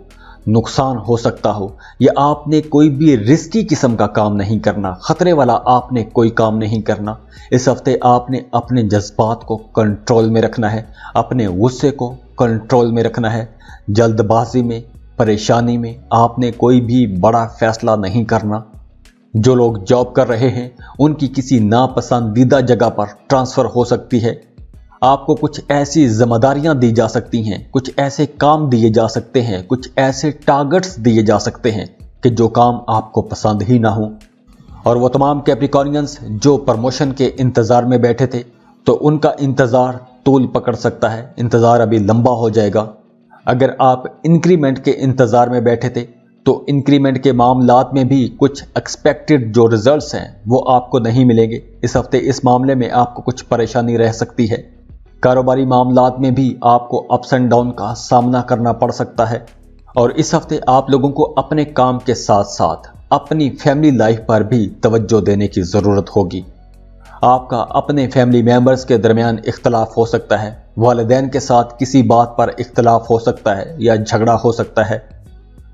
नुकसान हो सकता हो, या आपने कोई भी रिस्की किस्म का काम नहीं करना, खतरे वाला आपने कोई काम नहीं करना। इस हफ्ते आपने अपने जज्बात को कंट्रोल में रखना है, अपने गुस्से को कंट्रोल में रखना है। जल्दबाजी में, परेशानी में आपने कोई भी बड़ा फैसला नहीं करना। जो लोग जॉब कर रहे हैं उनकी किसी नापसंदीदा जगह पर ट्रांसफर हो सकती है। आपको कुछ ऐसी जिम्मेदारियां दी जा सकती हैं, कुछ ऐसे काम दिए जा सकते हैं, कुछ ऐसे टारगेट्स दिए जा सकते हैं कि जो काम आपको पसंद ही ना हो। और वो तमाम कैप्रिकॉर्नियंस जो प्रमोशन के इंतजार में बैठे थे, तो उनका इंतजार तूल पकड़ सकता है, इंतजार अभी लंबा हो जाएगा। अगर आप इंक्रीमेंट के इंतजार में बैठे थे तो इंक्रीमेंट के मामलात में भी कुछ एक्सपेक्टेड जो रिजल्ट्स हैं वो आपको नहीं मिलेंगे। इस हफ्ते इस मामले में आपको कुछ परेशानी रह सकती है। कारोबारी मामलात में भी आपको अप्स एंड डाउन का सामना करना पड़ सकता है। और इस हफ्ते आप लोगों को अपने काम के साथ साथ अपनी फैमिली लाइफ पर भी तवज्जो देने की ज़रूरत होगी। आपका अपने फैमिली मेंबर्स के दरमियान इख्तलाफ हो सकता है, वालिदैन के साथ किसी बात पर इख्तलाफ हो सकता है या झगड़ा हो सकता है।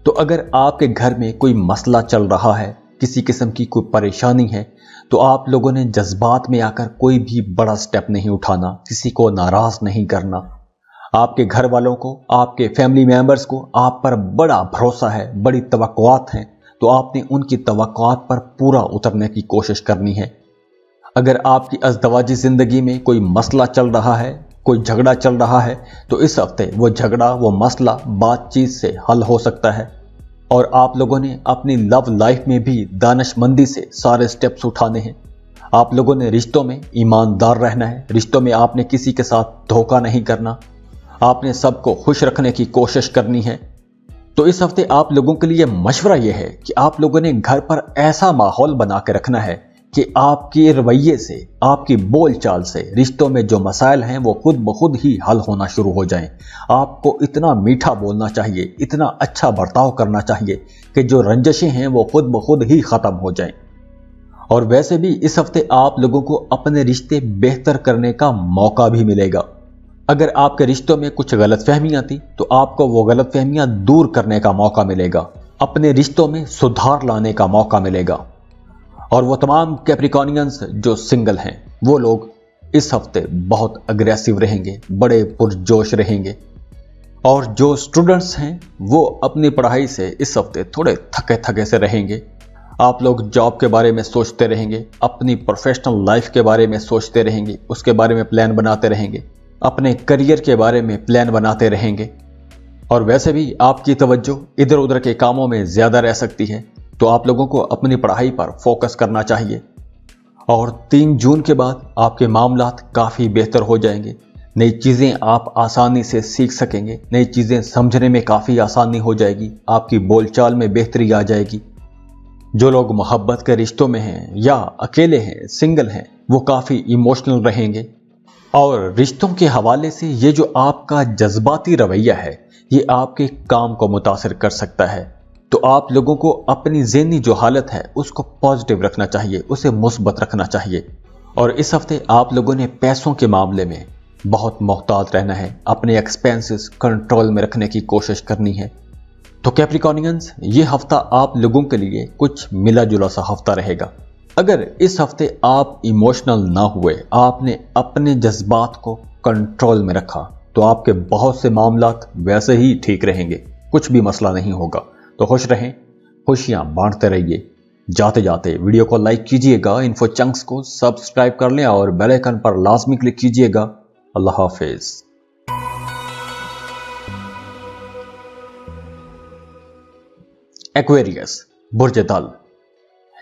तो अगर आपके घर में कोई मसला चल रहा है, किसी किस्म की कोई परेशानी है, तो आप लोगों ने जज्बात में आकर कोई भी बड़ा स्टेप नहीं उठाना, किसी को नाराज नहीं करना। आपके घर वालों को, आपके फैमिली मेंबर्स को आप पर बड़ा भरोसा है, बड़ी तवक्कुआत हैं, तो आपने उनकी तवक्कुआत पर पूरा उतरने की कोशिश करनी है। अगर आपकी अज़दवाजी जिंदगी में कोई मसला चल रहा है, कोई झगड़ा चल रहा है, तो इस हफ्ते वो झगड़ा, वो मसला बातचीत से हल हो सकता है। और आप लोगों ने अपनी लव लाइफ में भी दानिशमंदी से सारे स्टेप्स उठाने हैं। आप लोगों ने रिश्तों में ईमानदार रहना है, रिश्तों में आपने किसी के साथ धोखा नहीं करना, आपने सबको खुश रखने की कोशिश करनी है। तो इस हफ्ते आप लोगों के लिए मशवरा यह है कि आप लोगों ने घर पर ऐसा माहौल बना के रखना है कि आपके रवैये से, आपकी बोलचाल से रिश्तों में जो मसाइल हैं वो खुद ब खुद ही हल होना शुरू हो जाएं। आपको इतना मीठा बोलना चाहिए, इतना अच्छा बर्ताव करना चाहिए कि जो रंजशें हैं वो खुद ब खुद ही ख़त्म हो जाएं। और वैसे भी इस हफ्ते आप लोगों को अपने रिश्ते बेहतर करने का मौका भी मिलेगा। अगर आपके रिश्तों में कुछ गलतफहमियां थी तो आपको वो गलतफहमियां दूर करने का मौका मिलेगा, अपने रिश्तों में सुधार लाने का मौका मिलेगा। और वो तमाम कैप्रिकॉर्नियंस जो सिंगल हैं, वो लोग इस हफ्ते बहुत अग्रेसिव रहेंगे, बड़े पुरजोश रहेंगे। और जो स्टूडेंट्स हैं वो अपनी पढ़ाई से इस हफ्ते थोड़े थके थके से रहेंगे। आप लोग जॉब के बारे में सोचते रहेंगे, अपनी प्रोफेशनल लाइफ के बारे में सोचते रहेंगे, उसके बारे में प्लान बनाते रहेंगे, अपने करियर के बारे में प्लान बनाते रहेंगे। और वैसे भी आपकी तवज्जो इधर उधर के कामों में ज़्यादा रह सकती है, तो आप लोगों को अपनी पढ़ाई पर फोकस करना चाहिए। और 3 जून के बाद आपके मामलात काफ़ी बेहतर हो जाएंगे। नई चीज़ें आप आसानी से सीख सकेंगे, नई चीज़ें समझने में काफ़ी आसानी हो जाएगी, आपकी बोलचाल में बेहतरी आ जाएगी। जो लोग मोहब्बत के रिश्तों में हैं या अकेले हैं, सिंगल हैं, वो काफ़ी इमोशनल रहेंगे। और रिश्तों के हवाले से ये जो आपका जज्बाती रवैया है, ये आपके काम को मुतासिर कर सकता है। तो आप लोगों को अपनी ज़हनी जो हालत है उसको पॉजिटिव रखना चाहिए, उसे मुस्बत रखना चाहिए। और इस हफ्ते आप लोगों ने पैसों के मामले में बहुत मोहतात रहना है, अपने एक्सपेंसेस कंट्रोल में रखने की कोशिश करनी है। तो कैप्रिकॉर्नियंस, ये हफ्ता आप लोगों के लिए कुछ मिला जुला सा हफ्ता रहेगा। अगर इस हफ्ते आप इमोशनल ना हुए, आपने अपने जज्बात को कंट्रोल में रखा, तो आपके बहुत से मामलात वैसे ही ठीक रहेंगे, कुछ भी मसला नहीं होगा। तो खुश रहें, खुशियां बांटते रहिए। जाते जाते वीडियो को लाइक कीजिएगा, इन्फो चंक्स को सब्सक्राइब कर लें और बेल आइकन पर लाजमी क्लिक कीजिएगा। अल्लाह हाफिज। एक्वेरियस, बुर्ज दल।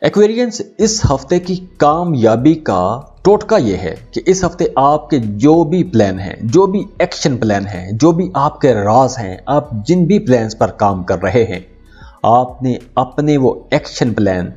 एक्वेरियंस, इस हफ्ते की कामयाबी का टोटका यह है कि इस हफ्ते आपके जो भी प्लान हैं, जो भी एक्शन प्लान हैं, जो भी आपके राज हैं, आप जिन भी प्लान्स पर काम कर रहे हैं, आपने अपने वो एक्शन प्लान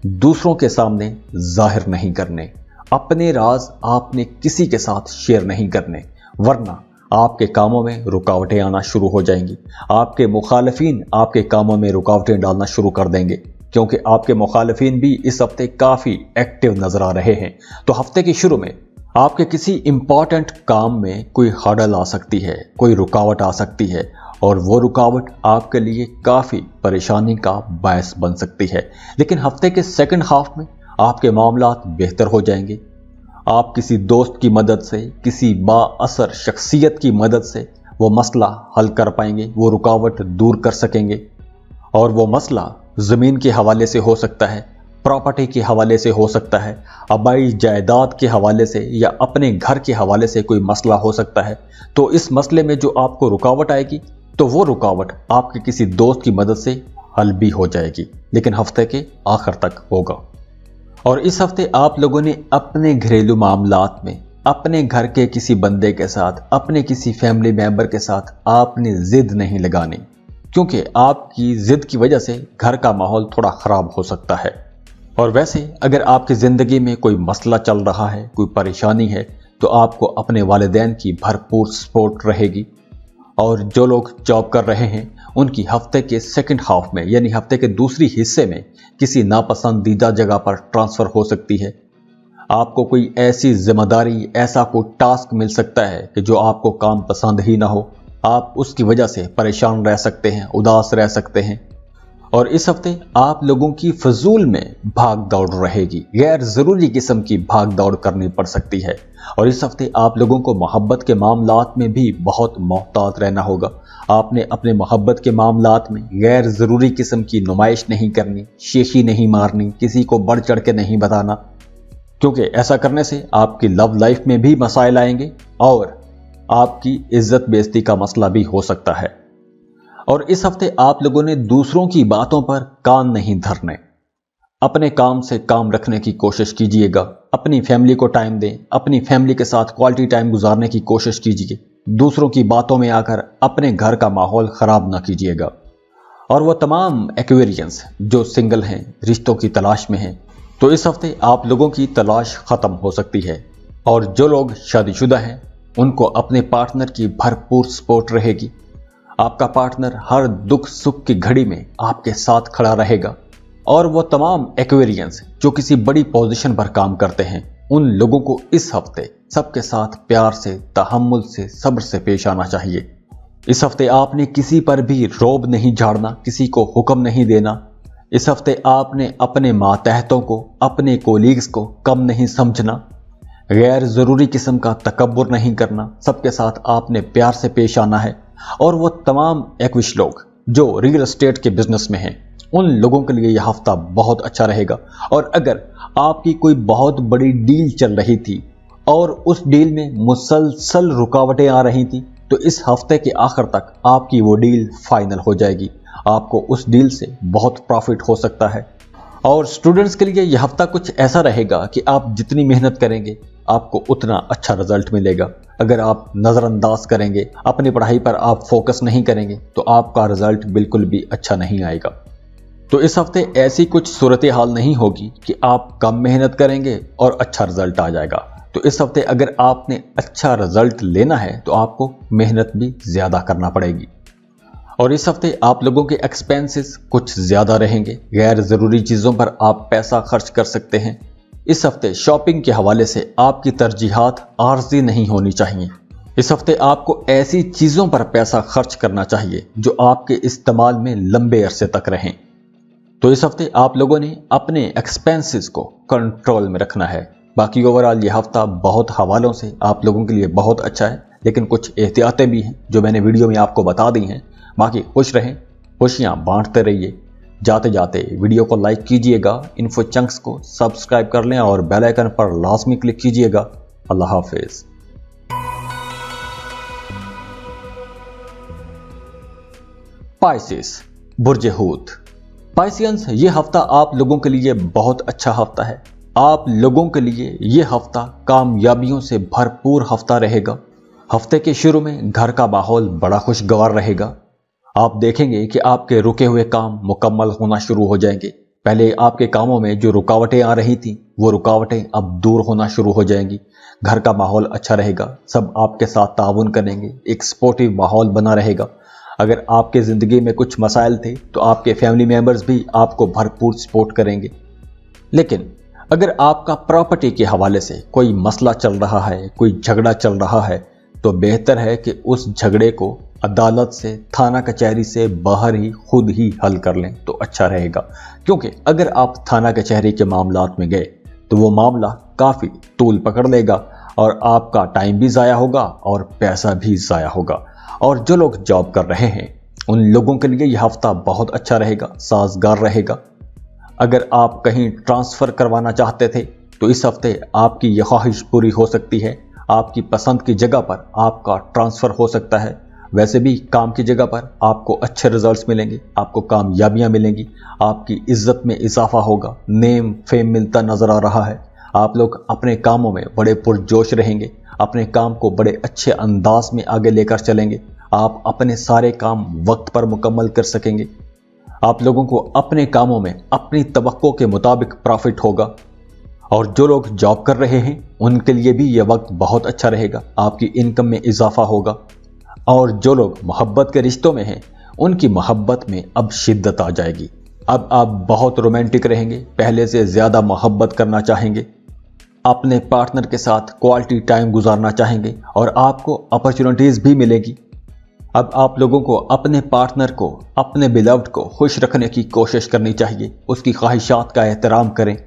दूसरों के सामने जाहिर नहीं करने। अपने राज आपने किसी के साथ शेयर नहीं करने, वरना आपके कामों में रुकावटें आना शुरू हो जाएंगी। आपके मुखालिफिन आपके कामों में रुकावटें डालना शुरू कर देंगे, क्योंकि आपके मुखालिफिन भी इस हफ्ते काफ़ी एक्टिव नजर आ रहे हैं। तो हफ्ते के शुरू में आपके किसी इंपॉर्टेंट काम में कोई हर्डल आ सकती है, कोई रुकावट आ सकती है, और वो रुकावट आपके लिए काफ़ी परेशानी का बायस बन सकती है। लेकिन हफ्ते के सेकंड हाफ में आपके मामलात बेहतर हो जाएंगे। आप किसी दोस्त की मदद से, किसी बाअसर शख्सियत की मदद से वो मसला हल कर पाएंगे, वो रुकावट दूर कर सकेंगे। और वो मसला ज़मीन के हवाले से हो सकता है, प्रॉपर्टी के हवाले से हो सकता है, आबाई जायदाद के हवाले से, या अपने घर के हवाले से कोई मसला हो सकता है। तो इस मसले में जो आपको रुकावट आएगी, तो वो रुकावट आपके किसी दोस्त की मदद से हल भी हो जाएगी, लेकिन हफ्ते के आखिर तक होगा। और इस हफ्ते आप लोगों ने अपने घरेलू मामलात में अपने घर के किसी बंदे के साथ, अपने किसी फैमिली मेंबर के साथ आपने जिद नहीं लगानी, क्योंकि आपकी जिद की वजह से घर का माहौल थोड़ा ख़राब हो सकता है। और वैसे अगर आपकी ज़िंदगी में कोई मसला चल रहा है, कोई परेशानी है, तो आपको अपने वालिदैन की भरपूर सपोर्ट रहेगी। और जो लोग जॉब कर रहे हैं, उनकी हफ्ते के सेकंड हाफ में, यानी हफ्ते के दूसरी हिस्से में, किसी नापसंदीदा जगह पर ट्रांसफ़र हो सकती है। आपको कोई ऐसी जिम्मेदारी, ऐसा कोई टास्क मिल सकता है कि जो आपको काम पसंद ही ना हो। आप उसकी वजह से परेशान रह सकते हैं, उदास रह सकते हैं। और इस हफ्ते आप लोगों की फजूल में भाग दौड़ रहेगी, गैर ज़रूरी किस्म की भाग दौड़ करनी पड़ सकती है। और इस हफ्ते आप लोगों को मोहब्बत के मामलात में भी बहुत मोहतात रहना होगा। आपने अपने मोहब्बत के मामलात में गैर ज़रूरी किस्म की नुमाइश नहीं करनी, शेखी नहीं मारनी, किसी को बढ़ चढ़ के नहीं बताना, क्योंकि ऐसा करने से आपकी लव लाइफ में भी मसाइल आएंगे और आपकी इज्जत बेइज्जती का मसला भी हो सकता है। और इस हफ्ते आप लोगों ने दूसरों की बातों पर कान नहीं धरने, अपने काम से काम रखने की कोशिश कीजिएगा। अपनी फैमिली को टाइम दें, अपनी फैमिली के साथ क्वालिटी टाइम गुजारने की कोशिश कीजिए। दूसरों की बातों में आकर अपने घर का माहौल ख़राब ना कीजिएगा। और वो तमाम एक्वेरियंस जो सिंगल हैं, रिश्तों की तलाश में हैं, तो इस हफ्ते आप लोगों की तलाश ख़त्म हो सकती है। और जो लोग शादीशुदा हैं, उनको अपने पार्टनर की भरपूर सपोर्ट रहेगी। आपका पार्टनर हर दुख सुख की घड़ी में आपके साथ खड़ा रहेगा। और वो तमाम एक्वेरियंस जो किसी बड़ी पोजीशन पर काम करते हैं, उन लोगों को इस हफ्ते सबके साथ प्यार से, तहम्मुल से, सब्र से पेश आना चाहिए। इस हफ्ते आपने किसी पर भी रौब नहीं झाड़ना, किसी को हुक्म नहीं देना। इस हफ्ते आपने अपने मातहतों को, अपने कोलीग्स को कम नहीं समझना। गैर ज़रूरी किस्म का तकब्बुर नहीं करना, सबके साथ आपने प्यार से पेश आना है। और वो तमाम एक्विश लोग जो रियल एस्टेट के बिजनेस में हैं, उन लोगों के लिए यह हफ्ता बहुत अच्छा रहेगा। और अगर आपकी कोई बहुत बड़ी डील चल रही थी और उस डील में मुसलसल रुकावटें आ रही थी, तो इस हफ्ते के आखिर तक आपकी वो डील फाइनल हो जाएगी। आपको उस डील से बहुत प्रॉफिट हो सकता है। और स्टूडेंट्स के लिए यह हफ्ता कुछ ऐसा रहेगा कि आप जितनी मेहनत करेंगे आपको उतना अच्छा रिजल्ट मिलेगा। अगर आप नज़रअंदाज करेंगे, अपनी पढ़ाई पर आप फोकस नहीं करेंगे, तो आपका रिजल्ट बिल्कुल भी अच्छा नहीं आएगा। तो इस हफ्ते ऐसी कुछ सूरत हाल नहीं होगी कि आप कम मेहनत करेंगे और अच्छा रिजल्ट आ जाएगा। तो इस हफ्ते अगर आपने अच्छा रिजल्ट लेना है तो आपको मेहनत भी ज़्यादा करना पड़ेगी। और इस हफ्ते आप लोगों के एक्सपेंसेस कुछ ज़्यादा रहेंगे। गैर ज़रूरी चीज़ों पर आप पैसा खर्च कर सकते हैं। इस हफ्ते शॉपिंग के हवाले से आपकी तरजीहात आर्जी नहीं होनी चाहिए। इस हफ्ते आपको ऐसी चीज़ों पर पैसा खर्च करना चाहिए जो आपके इस्तेमाल में लंबे अरसे तक रहें। तो इस हफ्ते आप लोगों ने अपने एक्सपेंसेस को कंट्रोल में रखना है। बाकी ओवरऑल ये हफ्ता बहुत हवालों से आप लोगों के लिए बहुत अच्छा है, लेकिन कुछ एहतियातें भी हैं जो मैंने वीडियो में आपको बता दी हैं। बाकी खुश रहें, खुशियाँ बांटते रहिए। जाते जाते वीडियो को लाइक कीजिएगा, इन्फो चंक्स को सब्सक्राइब कर लें और बेल आइकन पर लाजमी क्लिक कीजिएगा। अल्लाह हाफिज। पाइसेस, बुर्ज हूत। पाइसियंस, ये हफ्ता आप लोगों के लिए बहुत अच्छा हफ्ता है। आप लोगों के लिए ये हफ्ता कामयाबियों से भरपूर हफ्ता रहेगा। हफ्ते के शुरू में घर का माहौल बड़ा खुशगवार रहेगा। आप देखेंगे कि आपके रुके हुए काम मुकम्मल होना शुरू हो जाएंगे। पहले आपके कामों में जो रुकावटें आ रही थी, वो रुकावटें अब दूर होना शुरू हो जाएंगी। घर का माहौल अच्छा रहेगा, सब आपके साथ ताउन करेंगे, एक सपोर्टिव माहौल बना रहेगा। अगर आपके ज़िंदगी में कुछ मसाइल थे तो आपके फैमिली मेम्बर्स भी आपको भरपूर सपोर्ट करेंगे। लेकिन अगर आपका प्रॉपर्टी के हवाले से कोई मसला चल रहा है, कोई झगड़ा चल रहा है, तो बेहतर है कि उस झगड़े को अदालत से, थाना कचहरी से बाहर ही खुद ही हल कर लें तो अच्छा रहेगा। क्योंकि अगर आप थाना कचहरी के मामलात में गए तो वो मामला काफ़ी तूल पकड़ लेगा और आपका टाइम भी ज़ाया होगा और पैसा भी ज़ाया होगा। और जो लोग जॉब कर रहे हैं उन लोगों के लिए यह हफ्ता बहुत अच्छा रहेगा, साजगार रहेगा। अगर आप कहीं ट्रांसफ़र करवाना चाहते थे तो इस हफ्ते आपकी यह ख्वाहिश पूरी हो सकती है। आपकी पसंद की जगह पर आपका ट्रांसफ़र हो सकता है। वैसे भी काम की जगह पर आपको अच्छे रिजल्ट्स मिलेंगे, आपको कामयाबियां मिलेंगी, आपकी इज्जत में इजाफा होगा, नेम फेम मिलता नज़र आ रहा है। आप लोग अपने कामों में बड़े पुरजोश रहेंगे, अपने काम को बड़े अच्छे अंदाज में आगे लेकर चलेंगे। आप अपने सारे काम वक्त पर मुकम्मल कर सकेंगे। आप लोगों को अपने कामों में अपनी तवक्को के मुताबिक प्रॉफिट होगा। और जो लोग जॉब कर रहे हैं उनके लिए भी यह वक्त बहुत अच्छा रहेगा, आपकी इनकम में इजाफा होगा। और जो लोग मोहब्बत के रिश्तों में हैं उनकी मोहब्बत में अब शिद्दत आ जाएगी। अब आप बहुत रोमांटिक रहेंगे, पहले से ज़्यादा मोहब्बत करना चाहेंगे, अपने पार्टनर के साथ क्वालिटी टाइम गुजारना चाहेंगे और आपको अपॉर्चुनिटीज़ भी मिलेगी। अब आप लोगों को अपने पार्टनर को, अपने बिलव्ड को खुश रखने की कोशिश करनी चाहिए, उसकी ख्वाहिशात का एहतराम करें।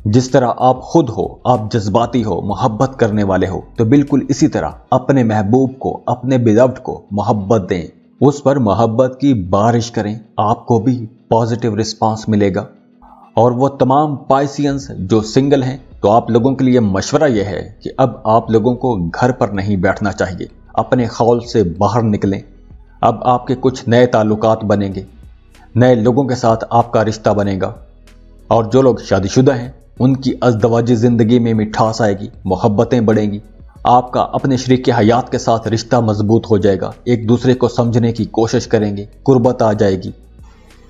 जिस तरह आप खुद हो, आप जज्बाती हो, मोहब्बत करने वाले हो, तो बिल्कुल इसी तरह अपने महबूब को, अपने बिलव्ड को मोहब्बत दें, उस पर मोहब्बत की बारिश करें, आपको भी पॉजिटिव रिस्पांस मिलेगा। और वो तमाम पाइसियंस जो सिंगल हैं, तो आप लोगों के लिए मशवरा यह है कि अब आप लोगों को घर पर नहीं बैठना चाहिए, अपने खौल से बाहर निकलें। अब आपके कुछ नए ताल्लुकात बनेंगे, नए लोगों के साथ आपका रिश्ता बनेगा। और जो लोग शादीशुदा हैं उनकी अज़दवाजी ज़िंदगी में मिठास आएगी, मोहब्बतें बढ़ेंगी, आपका अपने शरीक हयात के साथ रिश्ता मजबूत हो जाएगा, एक दूसरे को समझने की कोशिश करेंगे, कुर्बत आ जाएगी।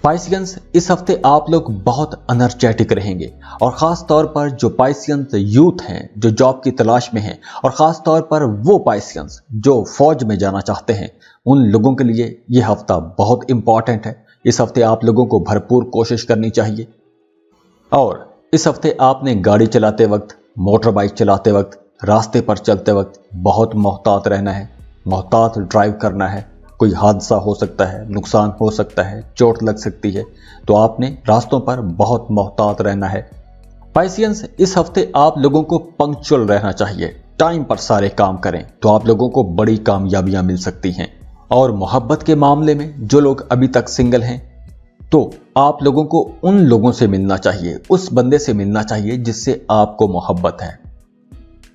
पाइसियंस, इस हफ्ते आप लोग बहुत एनर्जेटिक रहेंगे और ख़ास तौर पर जो पाइसियंस यूथ हैं, जो जॉब की तलाश में हैं, और ख़ास तौर पर वो पाइसियंस जो फ़ौज में जाना चाहते हैं, उन लोगों के लिए ये हफ्ता बहुत इम्पॉर्टेंट है। इस हफ्ते आप लोगों को भरपूर कोशिश करनी चाहिए। और इस हफ्ते आपने गाड़ी चलाते वक्त, मोटर बाइक चलाते वक्त, रास्ते पर चलते वक्त बहुत मोहतात रहना है, मोहतात ड्राइव करना है। कोई हादसा हो सकता है, नुकसान हो सकता है, चोट लग सकती है, तो आपने रास्तों पर बहुत मोहतात रहना है। पाइसियंस, इस हफ्ते आप लोगों को पंक्चुअल रहना चाहिए, टाइम पर सारे काम करें तो आप लोगों को बड़ी कामयाबियां मिल सकती हैं। और मोहब्बत के मामले में जो लोग अभी तक सिंगल हैं, तो आप लोगों को उन लोगों से मिलना चाहिए, उस बंदे से मिलना चाहिए जिससे आपको मोहब्बत है।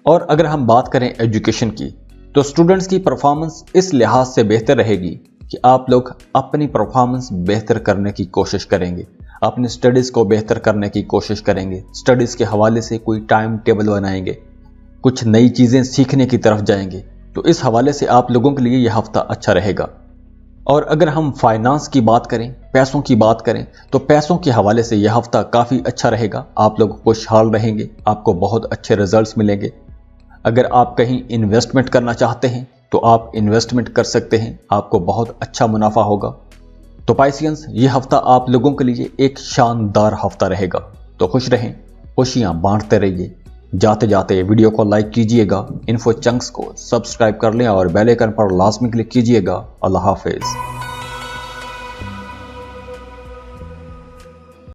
और अगर हम बात करें एजुकेशन की, तो स्टूडेंट्स की परफॉर्मेंस इस लिहाज से बेहतर रहेगी कि आप लोग अपनी परफॉर्मेंस बेहतर करने की कोशिश करेंगे, अपनी स्टडीज़ को बेहतर करने की कोशिश करेंगे, स्टडीज़ के हवाले से कोई टाइम टेबल बनाएंगे, कुछ नई चीज़ें सीखने की तरफ जाएंगे। तो इस हवाले से आप लोगों के लिए यह हफ्ता अच्छा रहेगा। और अगर हम फाइनेंस की बात करें, पैसों की बात करें, तो पैसों के हवाले से यह हफ्ता काफ़ी अच्छा रहेगा। आप लोग खुशहाल रहेंगे, आपको बहुत अच्छे रिजल्ट्स मिलेंगे। अगर आप कहीं इन्वेस्टमेंट करना चाहते हैं तो आप इन्वेस्टमेंट कर सकते हैं, आपको बहुत अच्छा मुनाफा होगा। तो पाइसियंस, ये हफ्ता आप लोगों के लिए एक शानदार हफ्ता रहेगा। तो खुश रहें, खुशियां बांटते रहिए। जाते जाते वीडियो को लाइक कीजिएगा, इन्फो चंक्स को सब्सक्राइब कर लें और बेल आइकन पर लाजमी क्लिक कीजिएगा। अल्लाह हाफिज।